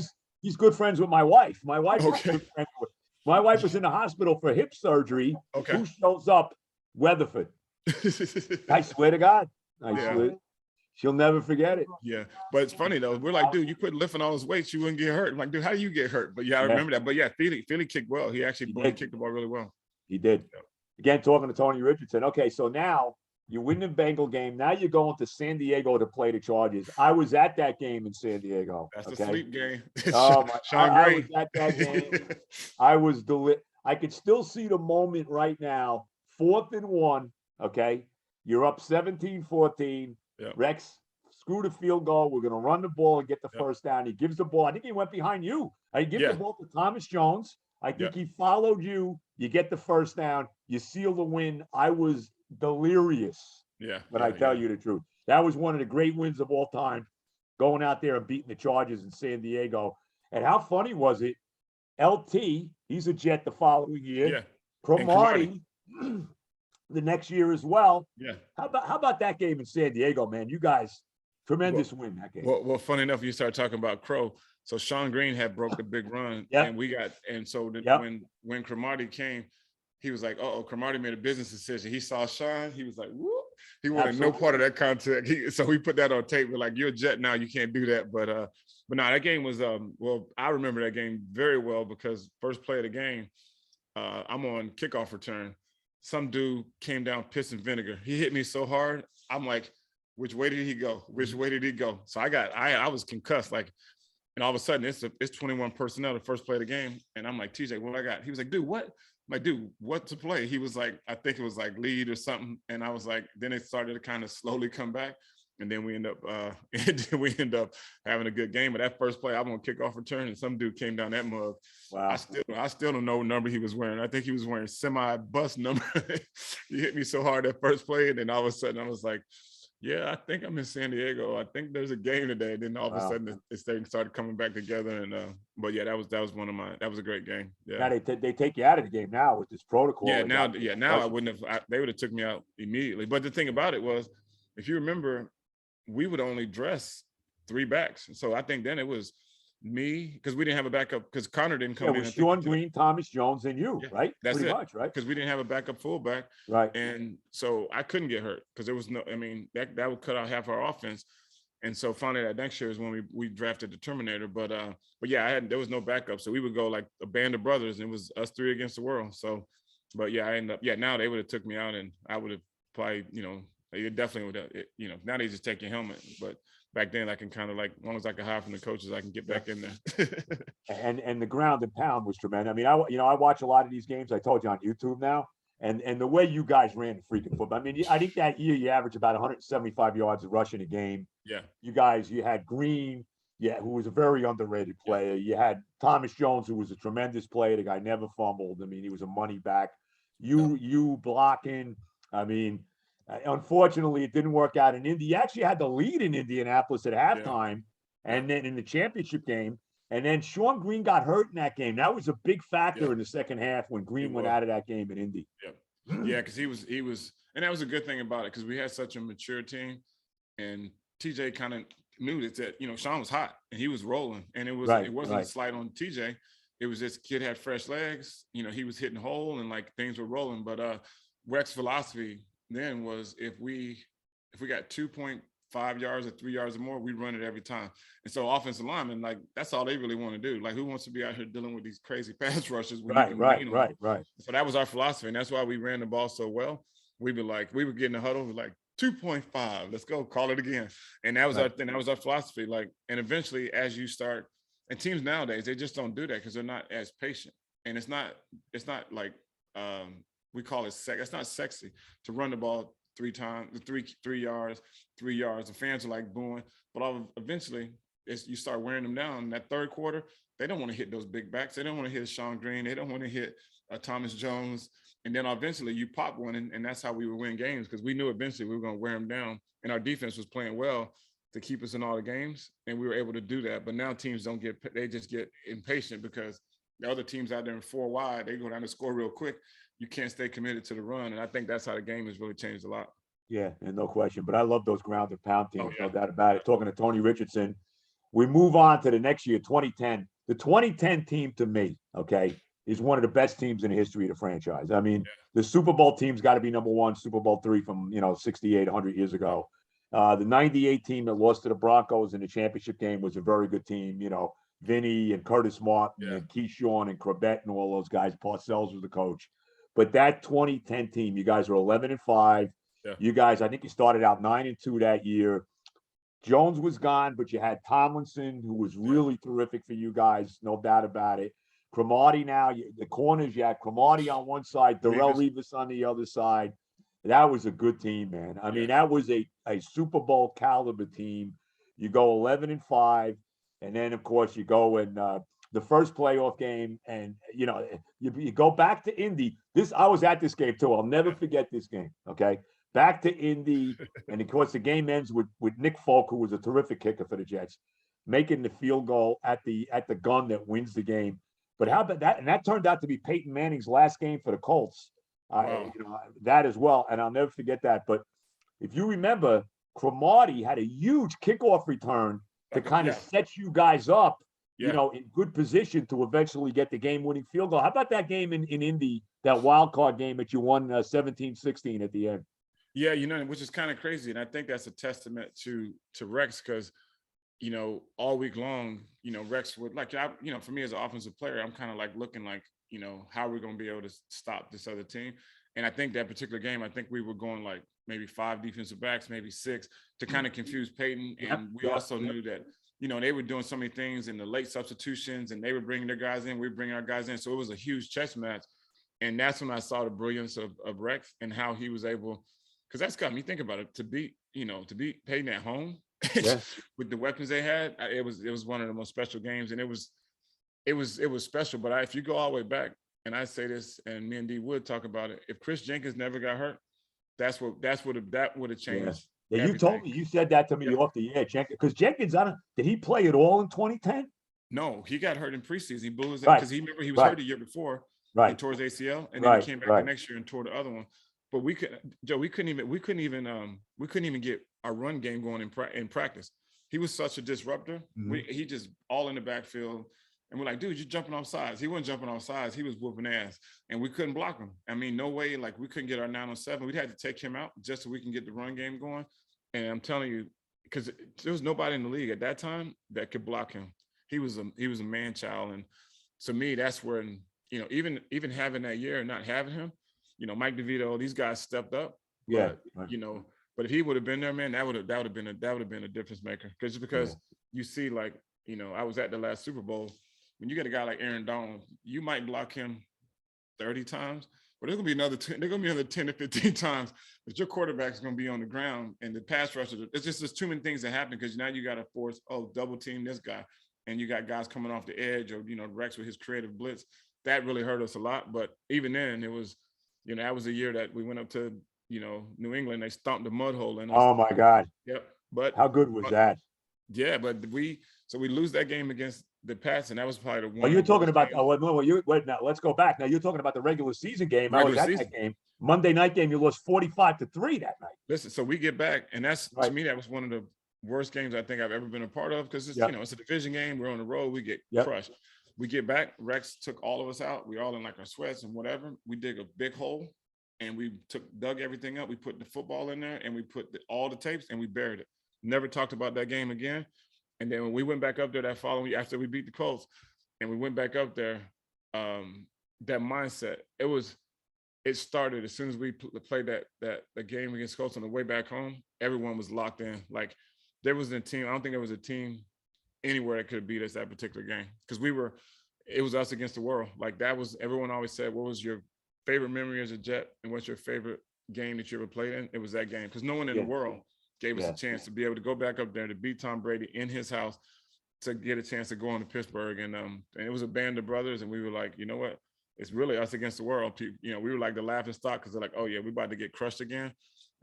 he's good friends with my wife. My wife was in the hospital for hip surgery. Okay. Who shows up? Weatherford. I swear to God. She'll never forget it. Yeah, but it's funny though. We're like, dude, you quit lifting all those weights, you wouldn't get hurt. I'm like, dude, how do you get hurt? But I remember that. But Feely kicked well. He actually kicked the ball really well. He did. Yeah. Again, talking to Tony Richardson. Okay, so now you win the Bengal game. Now you're going to San Diego to play the Chargers. I was at that game in San Diego. That's the sleep game. Oh my! I was at that game. I was I could still see the moment right now. 4th and 1. Okay, you're up 17-14. Yep. Rex, screw the field goal. We're going to run the ball and get the first down. He gives the ball. I think he went behind you. He gives the ball to Thomas Jones. I think he followed you. You get the first down. You seal the win. I was delirious. But I tell you the truth. That was one of the great wins of all time, going out there and beating the Chargers in San Diego. And how funny was it? LT, he's a Jet the following year. Yeah. Cromartie the next year as well. Yeah. How about that game in San Diego, man? You guys, tremendous win that game. Well, funny enough, you start talking about Crow. So Sean Green had broke the big run, when Cromartie came, he was like, Cromartie made a business decision. He saw Sean, he was like, whoop. He wanted no part of that contact. So we put that on tape. We're like, you're a Jet now, you can't do that. But no, that game was I remember that game very well because first play of the game, I'm on kickoff return. Some dude came down pissing vinegar. He hit me so hard. I'm like, which way did he go? Which way did he go? So I was concussed, like, and all of a sudden it's 21 personnel the first play of the game. And I'm like, TJ, what I got? He was like, dude, what like, dude, what to play? He was like, I think it was like lead or something. And I was like, then it started to kind of slowly come back. And then we end up having a good game. But that first play, I'm on kickoff return, and some dude came down that mug. Wow. I still don't know what number he was wearing. I think he was wearing semi-bus number. He hit me so hard that first play, and then all of a sudden I was like, yeah, I think I'm in San Diego. I think there's a game today. And then all of a sudden this thing started coming back together. And but yeah, that was that was a great game. Yeah. Now they take you out of the game now with this protocol. Yeah, now I wouldn't have. They would have took me out immediately. But the thing about it was, if you remember, we would only dress 3 backs. So I think then it was me, because we didn't have a backup, because Connor didn't come in. It was Sean Green, Thomas Jones, and you, right? That's Pretty it. much, right? Because we didn't have a backup fullback. Right. And so I couldn't get hurt, because there was no, I mean, that would cut out half our offense. And so finally that next year is when we drafted the Terminator. But yeah, there was no backup. So we would go like a band of brothers, and it was us 3 against the world. So, but yeah, I ended up, now they would have took me out, and I would have probably, they definitely would have, now they just take your helmet. But back then I can kind of, like, as long as I can hide from the coaches, I can get back in there. and the ground and pound was tremendous. I mean, I watch a lot of these games. I told you on YouTube now, and the way you guys ran the freaking football. I mean, I think that year you averaged about 175 yards of rushing a game. Yeah. You had Green, who was a very underrated player. You had Thomas Jones, who was a tremendous player. The guy never fumbled. I mean, he was a money back. You blocking. I mean, unfortunately, it didn't work out in Indy. You actually had the lead in Indianapolis at halftime, and then in the championship game. And then Sean Green got hurt in that game. That was a big factor in the second half when Green went out of that game in Indy. Yeah, because he was, and that was a good thing about it, because we had such a mature team, and TJ kind of knew that Sean was hot and he was rolling, and it wasn't a slight on TJ. It was just, kid had fresh legs. He was hitting hole, and like things were rolling. But Rex's philosophy then was, if we got 2.5 yards or 3 yards or more, we run it every time. And so offensive linemen, like, that's all they really want to do. Like, who wants to be out here dealing with these crazy pass rushes? Right. So that was our philosophy, and that's why we ran the ball so well. We were getting a huddle, like 2.5, let's go, call it again. And that was our thing. That was our philosophy. Like, and eventually, as you start, and teams nowadays, they just don't do that because they're not as patient. And it's not like, we call it it's not sexy to run the ball 3 times, 3 yards. The fans are like booing, but eventually you start wearing them down. In that third quarter, they don't want to hit those big backs. They don't want to hit Sean Green. They don't want to hit Thomas Jones. And then eventually you pop one, and that's how we would win games, because we knew eventually we were going to wear them down, and our defense was playing well to keep us in all the games, and we were able to do that. But now teams they just get impatient, because the other teams out there in 4 wide, they go down to score real quick. You can't stay committed to the run, and I think that's how the game has really changed a lot. Yeah, and no question. But I love those ground and pound teams, no doubt about it. Talking to Tony Richardson, we move on to the next year, 2010. The 2010 team, to me, is one of the best teams in the history of the franchise. I mean, the Super Bowl team's got to be number 1, Super Bowl 3 from 68, 100 years ago. The 98 team that lost to the Broncos in the championship game was a very good team. Vinny and Curtis Martin and Keyshawn and Corbett and all those guys. Parcells was the coach. But that 2010 team, you guys were 11-5. Yeah. You guys, I think you started out 9-2 that year. Jones was gone, but you had Tomlinson, who was really terrific for you guys, no doubt about it. Cromartie now, the corners, you had Cromartie on one side, Darrell Revis on the other side. That was a good team, man. I mean, that was a Super Bowl caliber team. You go 11-5, and then, of course, you go in the first playoff game, and, you go back to Indy. I was at this game, too. I'll never forget this game, okay? Back to Indy, and, of course, the game ends with Nick Folk, who was a terrific kicker for the Jets, making the field goal at the gun that wins the game. But how about that? And that turned out to be Peyton Manning's last game for the Colts. Wow. That as well. And I'll never forget that. But if you remember, Cromartie had a huge kickoff return to kind of set you guys up, in good position to eventually get the game-winning field goal. How about that game in Indy, that wild card game that you won 17-16 at the end? Yeah, which is kind of crazy. And I think that's a testament to Rex, because all week long, Rex would, like, for me as an offensive player, I'm kind of like looking like, how are we going to be able to stop this other team? And I think that particular game, I think we were going like maybe 5 defensive backs, maybe 6, to kind of confuse Peyton. And we also knew that, they were doing so many things in the late substitutions, and they were bringing their guys in, we were bringing our guys in. So it was a huge chess match. And that's when I saw the brilliance of Rex and how he was able, because that's got me think about it, to beat Peyton at home Yeah. with the weapons they had. It was one of the most special games, and it was special. But if you go all the way back, and I say this, and me and D would talk about it, if Chris Jenkins never got hurt, that would have Yeah. changed. Yeah, you Everything. told me, you said that to me Yeah. off the air, because Jenkins, did he play at all in 2010? No, he got hurt in preseason. He blew his Right. because he was Right. hurt the year before Right. and tore his ACL, and then Right. he came back Right. the next year and tore the other one. But we couldn't even get our run game going in practice. He was such a disruptor. Mhm. He just all in the backfield, and we're like, dude, you're jumping off sides. He wasn't jumping off sides. He was whooping ass, and we couldn't block him. I mean, no way. Like, we couldn't get our 9-on-7. We'd had to take him out just so we can get the run game going. And I'm telling you, because there was nobody in the league at that time that could block him. He was a man child, and to me, that's where, even having that year and not having him, Mike DeVito, these guys stepped up. Yeah. But, but if he would have been there, man, that would have been a difference maker. Because you see, like, I was at the last Super Bowl. When you get a guy like Aaron Donald, you might block him 30 times, but there's gonna be another 10 to 15 times that your quarterback is gonna be on the ground, and the pass rusher. There's too many things that happen, because now you got to force double team this guy, and you got guys coming off the edge, or Rex with his creative blitz. That really hurt us a lot. But even then, it was, that was a year that we went up to New England. They stomped the mud hole in us. Oh my God. Yep. But how good was that? Yeah, but we lose that game against the Pats, and that was probably the one. Oh, you're talking about now let's go back. Now you're talking about the regular season game. How was that game? Monday night game, you lost 45-3 that night. Listen, so we get back, and that's to me, that was one of the worst games I think I've ever been a part of, because it's it's a division game. We're on the road, we get crushed. We get back, Rex took all of us out. We all in like our sweats and whatever. We dig a big hole, and we dug everything up. We put the football in there, and we put all the tapes, and we buried it. Never talked about that game again. And then when we went back up there that following year, after we beat the Colts, and we went back up there, that mindset, it started as soon as we played that game against Colts on the way back home. Everyone was locked in. Like, there wasn't a team. I don't think there was a team anywhere that could have beat us that particular game, because it was us against the world. Like, that was, everyone always said, what was your favorite memory as a Jet, and what's your favorite game that you ever played in? It was that game, because no one in the world gave us a chance to be able to go back up there to beat Tom Brady in his house, to get a chance to go on to Pittsburgh. And it was a band of brothers, and we were like, you know what? It's really us against the world. We were like the laughing stock, because they're like, oh yeah, we're about to get crushed again.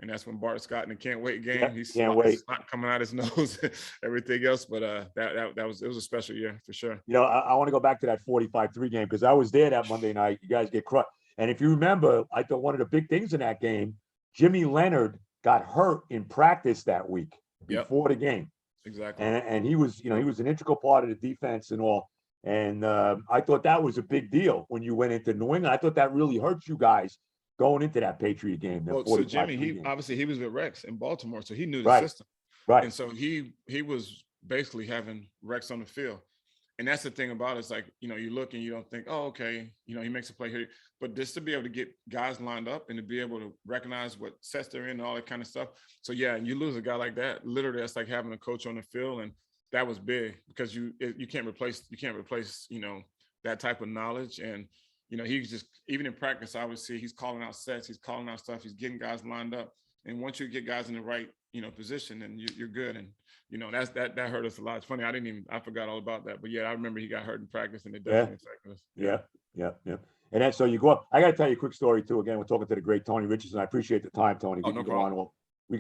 And that's when Bart Scott in the Can't Wait game, he's snot coming out his nose, everything else. But it was a special year for sure. I want to go back to that 45-3 game, because I was there that Monday night. You guys get crushed. And if you remember, I thought one of the big things in that game, Jimmy Leonard got hurt in practice that week before the game. Exactly. And he was, he was an integral part of the defense and all. And I thought that was a big deal when you went into New England. I thought that really hurt you guys going into that Patriot game. So Jimmy, obviously he was with Rex in Baltimore, so he knew the system. Right. And so he was basically having Rex on the field. And that's the thing about it. It's like, you look and you don't think, oh, okay, he makes a play here. But just to be able to get guys lined up and to be able to recognize what sets they're in and all that kind of stuff. So, yeah, and you lose a guy like that, literally that's like having a coach on the field. And that was big, because you can't replace, that type of knowledge. And, he's just, even in practice, I would see he's calling out sets, he's calling out stuff, he's getting guys lined up. And once you get guys in the right, position, then you're good. And, that hurt us a lot. It's funny, I forgot all about that. But yeah, I remember he got hurt in practice, and it definitely affected us. Yeah. And then so you go up. I got to tell you a quick story too. Again, we're talking to the great Tony Richardson. I appreciate the time, Tony. We could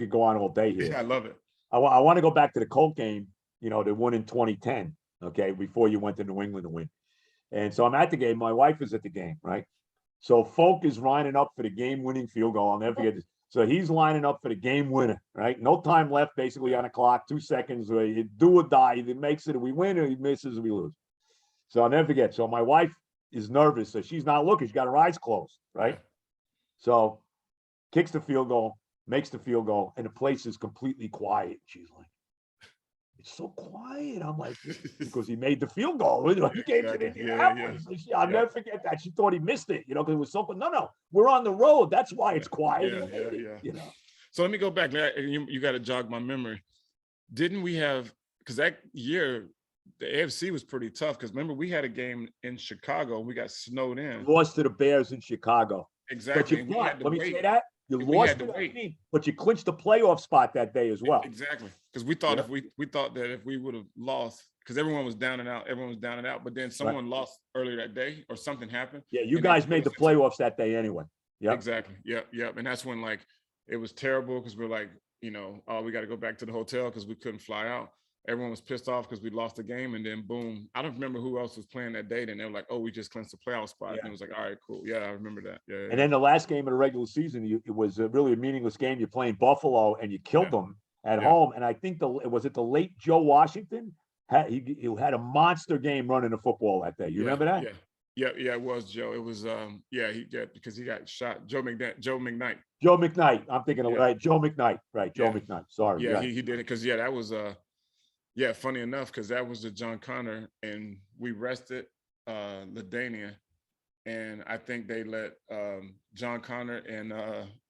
go on all day here. Yeah, I love it. I want to go back to the Colt game, the one in 2010, okay, before you went to New England to win. And so I'm at the game. My wife is at the game, right? So Folk is lining up for the game-winning field goal. I'll never forget this. So he's lining up for the game winner, right? No time left, basically, on the clock, 2 seconds. You do or die. Either makes it, we win, or he misses, or we lose. So I'll never forget. So my wife is nervous, so she's not looking. She's got her eyes closed, right? So kicks the field goal, makes the field goal, and the place is completely quiet. She's like, it's so quiet. I'm like, because he made the field goal. He came to Indianapolis. I'll never forget that. She thought he missed it, because it was so. No, we're on the road. That's why it's quiet. So let me go back. You got to jog my memory. Didn't we have, because that year the AFC was pretty tough because remember we had a game in Chicago. We got snowed in. Lost to the Bears in Chicago. Exactly. But let me say wait. that. You We lost had to to that wait. team, but you clinched the playoff spot that day as well. Exactly. Because we thought if we thought that if we would have lost, because everyone was down and out, but then someone lost earlier that day or something happened. Yeah, you guys made the playoffs that day anyway. Yeah. Exactly. Yep. And that's when like it was terrible because we're like, you know, oh, we got to go back to the hotel because we couldn't fly out. Everyone was pissed off because we lost the game, and then boom, I don't remember who else was playing that day. Then they were like, "Oh, we just clinched the playoff spot," and it was like, "All right, cool, yeah, I remember that." Yeah. And then the last game of the regular season, it was really a meaningless game. You're playing Buffalo, and you killed them at home. And I think the late Joe Washington he had a monster game running the football that day. You remember that? Yeah, it was Joe. It was because he got shot. Joe McKnight. I'm thinking of right, Joe McKnight. Right, Joe McKnight. Sorry. Yeah, he did it because that was funny enough, because that was the John Connor, and we rested LaDainian, and I think they let John Connor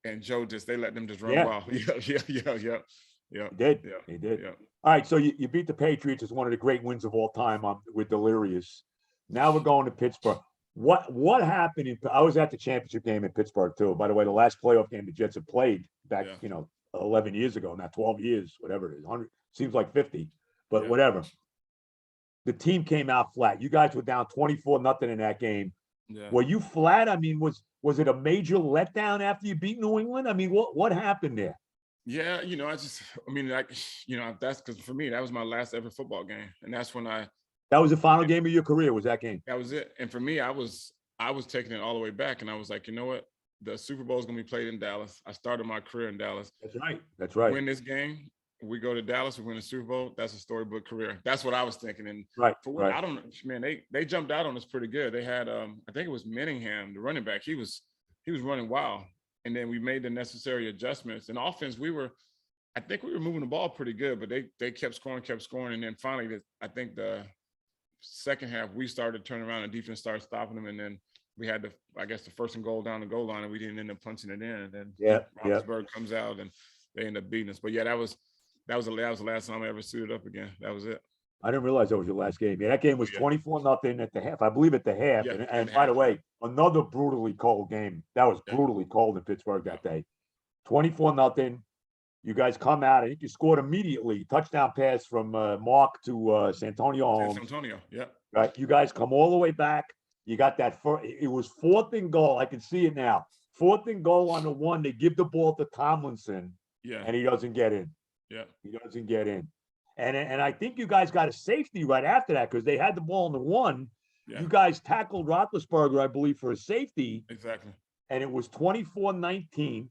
and Joe they let them just run wild. Yeah. They did. Yeah. All right, so you beat the Patriots. It's one of the great wins of all time with Delirious. Now we're going to Pittsburgh. What happened? I was at the championship game in Pittsburgh too. By the way, the last playoff game the Jets had played back, 11 years ago, not 12 years, whatever it is. 100 seems like 50, but whatever. The team came out flat. You guys were down 24-0 in that game. Yeah. Were you flat? I mean, was it a major letdown after you beat New England? I mean, what happened there? Yeah, that's because for me, that was my last ever football game. And that's when that was the final game of your career, was that game? That was it. And for me, I was taking it all the way back. And I was like, you know what? The Super Bowl is going to be played in Dallas. I started my career in Dallas. That's right. Win this game, we go to Dallas, we win the Super Bowl. That's a storybook career. That's what I was thinking. And I don't know, man, they jumped out on us pretty good. They had, I think it was Menningham, the running back. He was running wild. And then we made the necessary adjustments. In offense, I think we were moving the ball pretty good, but they kept scoring. And then finally, I think the second half, we started turning around and defense started stopping them. And then we had the first and goal down the goal line, and we didn't end up punching it in. And then Roethlisberger comes out and they end up beating us. But yeah, that was the last time I ever suited up again. That was it. I didn't realize that was your last game. Yeah, that game was 24-0 at the half. I believe at the half. Yeah, and by the way, another brutally cold game. That was brutally cold in Pittsburgh that day. 24-0. You guys come out. I think you scored immediately. Touchdown pass from Mark to Santonio Holmes. Santonio, yeah. Right. You guys come all the way back. You got that it was 4th and goal. I can see it now. 4th and goal on the 1. They give the ball to Tomlinson. Yeah. And he doesn't get in. Yeah. He doesn't get in. And I think you guys got a safety right after that because they had the ball on the 1. Yeah. You guys tackled Roethlisberger, I believe, for a safety. Exactly. And it was 24-19.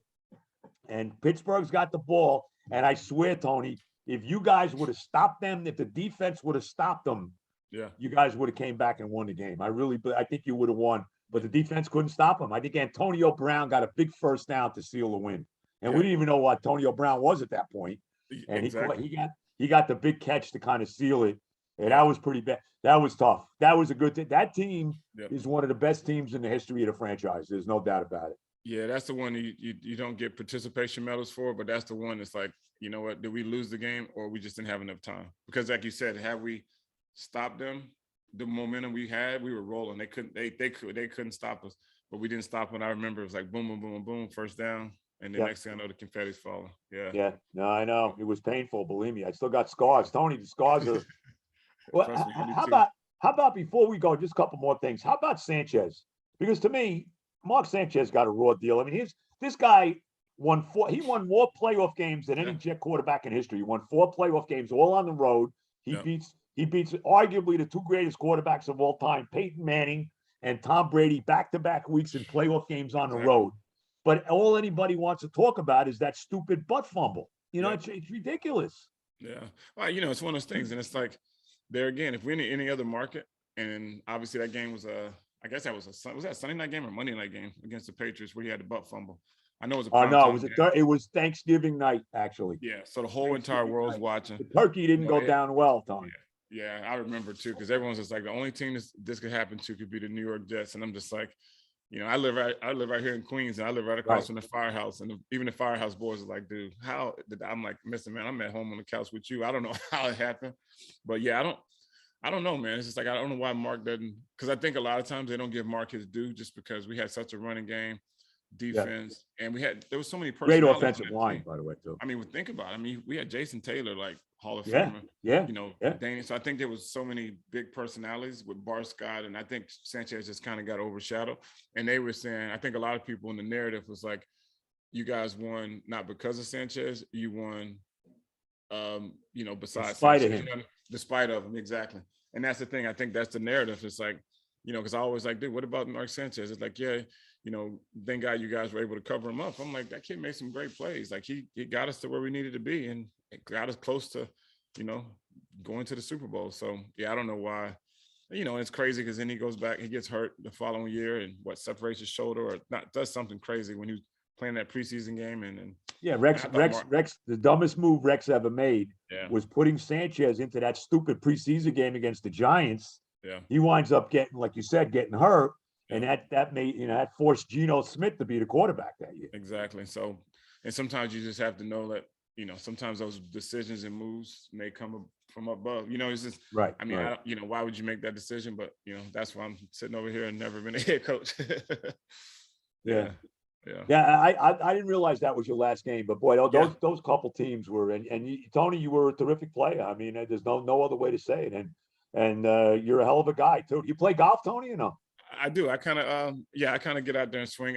And Pittsburgh's got the ball. And I swear, Tony, if you guys would have stopped them, if the defense would have stopped them, you guys would have came back and won the game. I think you would have won. But the defense couldn't stop them. I think Antonio Brown got a big first down to seal the win. And we didn't even know what Antonio Brown was at that point. And he got the big catch to kind of seal it. And that was pretty bad. That was tough. That was a good thing. That team is one of the best teams in the history of the franchise. There's no doubt about it. Yeah, that's the one you don't get participation medals for, but that's the one that's like, you know what, did we lose the game or we just didn't have enough time? Because like you said, had we stopped them, the momentum we had, we were rolling. They couldn't stop us, but we didn't stop them. I remember it was like boom, boom, boom, boom, first down. And the next thing I know, the confetti's falling. Yeah. Yeah. No, I know. It was painful. Believe me. I still got scars. Tony, the scars are. Well, how about before we go, just a couple more things. How about Sanchez? Because to me, Mark Sanchez got a raw deal. I mean, this guy won more playoff games than any Jet quarterback in history. He won 4 playoff games all on the road. He beats arguably the 2 greatest quarterbacks of all time, Peyton Manning and Tom Brady, back-to-back weeks in playoff games on the road. But all anybody wants to talk about is that stupid butt fumble. It's ridiculous. Yeah. Well, it's one of those things. And it's like, there again, if we're in any other market, and obviously that game was was that a Sunday night game or Monday night game against the Patriots where he had the butt fumble? I know it was it was Thanksgiving night, actually. Yeah. So the whole entire world's watching. The turkey didn't go down well, Tom. Yeah, I remember too, because everyone's just like, the only team this could happen to could be the New York Jets. And I'm just like, I live right here in Queens, and I live right across from the Firehouse, and even the Firehouse boys are like, dude, how did I'm like, listen, man, I'm at home on the couch with you. I don't know how it happened, but yeah, I don't know, man. It's just like I don't know why Mark doesn't, because I think a lot of times they don't give Mark his due just because we had such a running game, defense, and there was so many Great personalities offensive on that line, team. by the way, too. I mean, think about it. I mean, we had Jason Taylor, like Hall of Yeah, Famer, yeah, yeah. Danny. So I think there was so many big personalities with Bar Scott, and I think Sanchez just kind of got overshadowed. And they were saying, I think a lot of people in the narrative was like, you guys won not because of Sanchez, you won, besides spite of Sanchez, him. despite of him, exactly. And that's the thing. I think that's the narrative. It's like, because I always like, dude, what about Mark Sanchez? It's like, yeah, thank God you guys were able to cover him up. I'm like, that kid made some great plays. Like he got us to where we needed to be, and it got us close to, going to the Super Bowl. So yeah, I don't know why. It's crazy because then he goes back, he gets hurt the following year, and separates his shoulder or not, does something crazy when he was playing that preseason game. And yeah, Rex, the dumbest move Rex ever made was putting Sanchez into that stupid preseason game against the Giants. Yeah, he winds up getting, like you said, getting hurt, and that made that forced Geno Smith to be the quarterback that year. Exactly. So, and sometimes you just have to know that sometimes those decisions and moves may come from above. It's just right. I mean, right. Why would you make that decision? But that's why I'm sitting over here and never been a head coach. Yeah. Yeah. I didn't realize that was your last game, but boy, those couple teams were, and you, Tony, you were a terrific player. I mean, there's no other way to say it, and you're a hell of a guy too. You play golf, Tony, or no? I do. I kind of I kind of get out there and swing.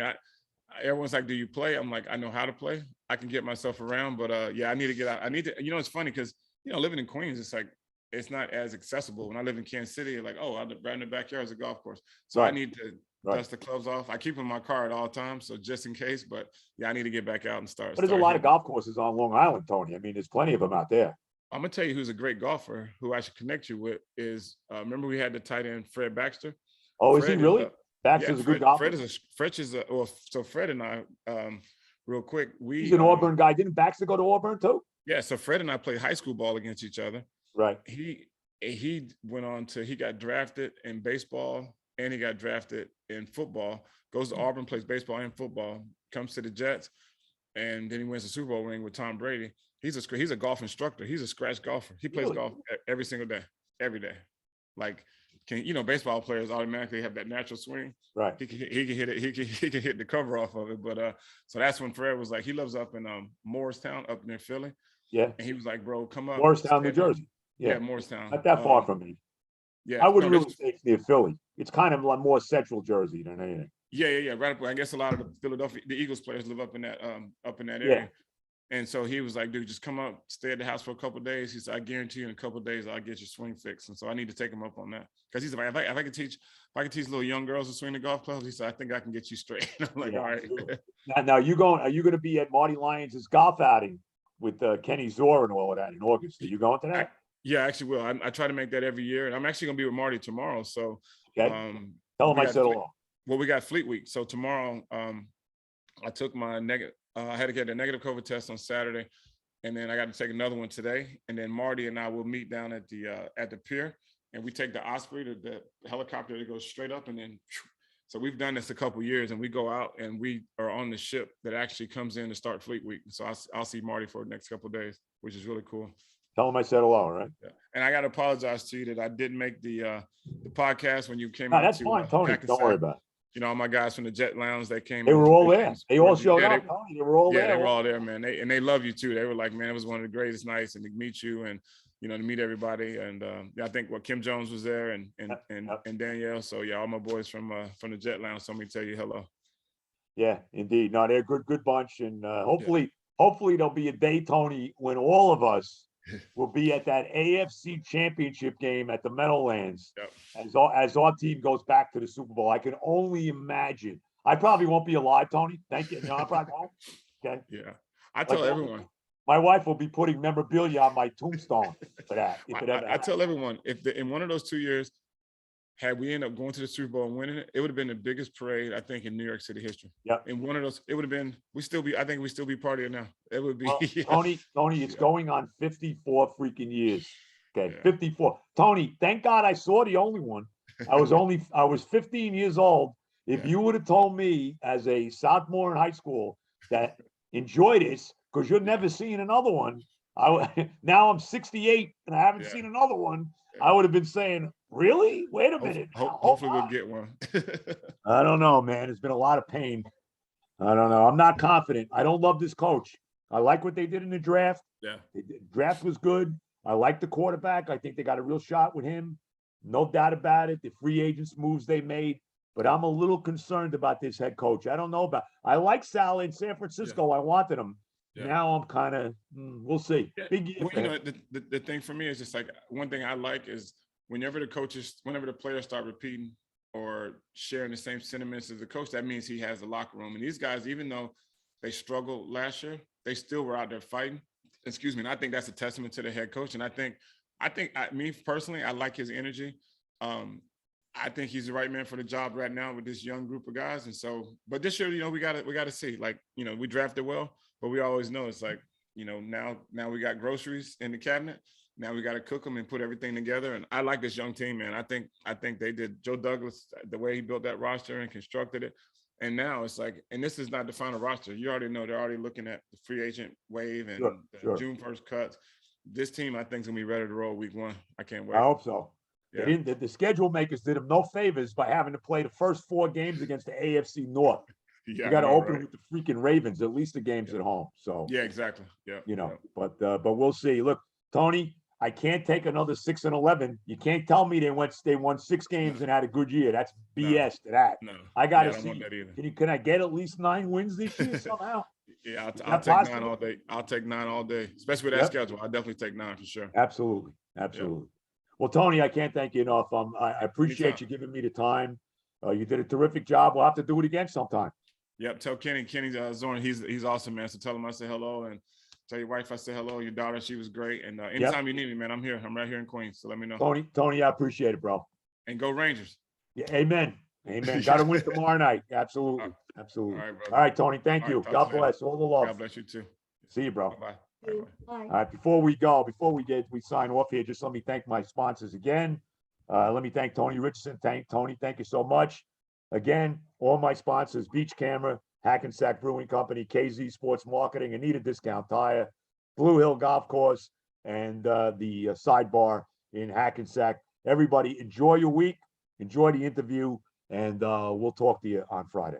Everyone's like, do you play? I'm like, I know how to play. I can get myself around, but I need to get out. I need to, it's funny because living in Queens, it's like it's not as accessible. When I live in Kansas City, like, oh, right in the backyard is a golf course. So I need to dust the clubs off. I keep them in my car at all times, so just in case. But yeah, I need to get back out and start. But there's a lot of golf courses on Long Island, Tony. I mean, there's plenty of them out there. I'm gonna tell you who's a great golfer who I should connect you with is remember we had the tight end Fred Baxter. Oh, is he really? Baxter's a good golfer. So Fred and I, real quick, he's an Auburn guy. Didn't Baxter go to Auburn too? Yeah. So Fred and I played high school ball against each other. Right. He went on he got drafted in baseball and he got drafted in football. Goes to Auburn, plays baseball and football. Comes to the Jets, and then he wins the Super Bowl ring with Tom Brady. He's a golf instructor. He's a scratch golfer. He plays golf every single day, every day. Like, baseball players automatically have that natural swing. Right. He can hit it. He can hit the cover off of it. But so that's when Fred was like, he lives up in Morristown, up near Philly. Yeah. And he was like, bro, come up. Morristown, New Jersey. Yeah, Morristown. Not that far from me. Yeah. I wouldn't really say it's near Philly. It's kind of like more central Jersey than anything. Yeah. Right up. I guess a lot of the Eagles players live up in that area. Yeah. And so he was like, dude, just come up, stay at the house for a couple of days. He said, I guarantee you in a couple of days, I'll get your swing fixed. And so I need to take him up on that. Because he's like, if I can teach little young girls to swing the golf clubs, he said, I think I can get you straight. And I'm like, all right. Now are you going to be at Marty Lyons' golf outing with Kenny Zor and all of that in August? Are you going to that? Yeah, I actually will. I try to make that every year. And I'm actually going to be with Marty tomorrow. So tell him I said hello. Well, we got Fleet Week. So tomorrow, I took my negative. I had to get a negative COVID test on Saturday, and then I got to take another one today. And then Marty and I will meet down at the pier, and we take the Osprey, the helicopter that goes straight up, and then. So we've done this a couple of years, and we go out and we are on the ship that actually comes in to start Fleet Week. So I'll see Marty for the next couple of days, which is really cool. Tell him I said hello, right? Yeah. And I got to apologize to you that I didn't make the podcast when you came out. That's fine, Tony. Don't worry about it. All my guys from the Jet Lounge, they came. They were all there. They all showed up. They were all there. Yeah, they were all there, man. They love you too. They were like, man, it was one of the greatest nights, and to meet you and to meet everybody. And I think Kim Jones was there and Danielle. So yeah, all my boys from the Jet Lounge told me to tell you hello. Yeah, indeed. No, they're a good bunch, and hopefully there'll be a day, Tony, when all of us will be at that AFC Championship game at the Meadowlands as our team goes back to the Super Bowl. I can only imagine. I probably won't be alive, Tony. Thank you. I probably won't. Okay. Yeah. I tell everyone. My wife will be putting memorabilia on my tombstone for that. I tell everyone, in one of those 2 years, had we ended up going to the Super Bowl and winning it, it would have been the biggest parade, I think, in New York City history. Yeah. In one of those, it would have been, I think we still be partying now. It would be. Well, Tony, it's going on 54 freaking years. Okay, 54. Tony, thank God I saw the only one. I was 15 years old. If you would have told me as a sophomore in high school that enjoy this, because you're never seeing another one, Now I'm 68 and I haven't Yeah. seen another one. Yeah. I would have been saying, really? Wait a minute. Hopefully we'll get one. I don't know, man. It's been a lot of pain. I don't know. I'm not confident. I don't love this coach. I like what they did in the draft. Yeah. Draft was good. I like the quarterback. I think they got a real shot with him. No doubt about it. The free agents moves they made. But I'm a little concerned about this head coach. I don't know about. I like Sal in San Francisco. I wanted him. Yeah. Now I'm kind of. We'll see. Yeah. Big year Well, for you him. know, the thing for me is just like one thing I like is whenever the players start repeating or sharing the same sentiments as the coach, that means he has a locker room. And these guys, even though they struggled last year, they still were out there fighting. Excuse me. And I think that's a testament to the head coach. And I think me personally, I like his energy. I think he's the right man for the job right now with this young group of guys. And so, but this year, you know, we got to see, like, you know, we drafted well, but we always know it's like, you know, now we got groceries in the cabinet. Now we got to cook them and put everything together. And I like this young team, man. I think they did. Joe Douglas, the way he built that roster and constructed it. And now it's like, and this is not the final roster. You already know they're already looking at the free agent wave and the June 1st cuts. This team, I think, is gonna be ready to roll week 1. I can't wait. I hope so. Yeah. They didn't. The schedule makers did them no favors by having to play the first 4 games against the AFC North. Yeah, you got to open with the freaking Ravens, at least the games at home. So yeah, exactly. Yeah, you know, but we'll see. Look, Tony, I can't take another 6-11. You can't tell me they won 6 games and had a good year. That's BS to that. No, I got to I don't see. Want that either. Can I get at least 9 wins this year somehow? Yeah, I'll take possible? 9 all day. I'll take 9 all day, especially with that schedule. I'll definitely take 9 for sure. Absolutely. Well, Tony, I can't thank you enough. I appreciate you giving me the time. You did a terrific job. We'll have to do it again sometime. Yep. Tell Kenny's Zorn, he's awesome, man. So tell him I say hello, and tell your wife I say hello. Your daughter, she was great. And anytime you need me, man, I'm here. I'm right here in Queens. So let me know. Tony, I appreciate it, bro. And go Rangers. Yeah, amen. Got to win tomorrow night. Absolutely. All right, Tony. Thank you. God bless. All the love. God bless you too. See you, bro. Bye. All right, before we sign off here, just let me thank my sponsors again. Let me thank Tony Richardson. Tony, thank you so much. Again, all my sponsors: Beach Camera, Hackensack Brewing Company, KZ Sports Marketing, Anita Discount Tire, Blue Hill Golf Course, and the Sidebar in Hackensack. Everybody, enjoy your week, enjoy the interview, and we'll talk to you on Friday.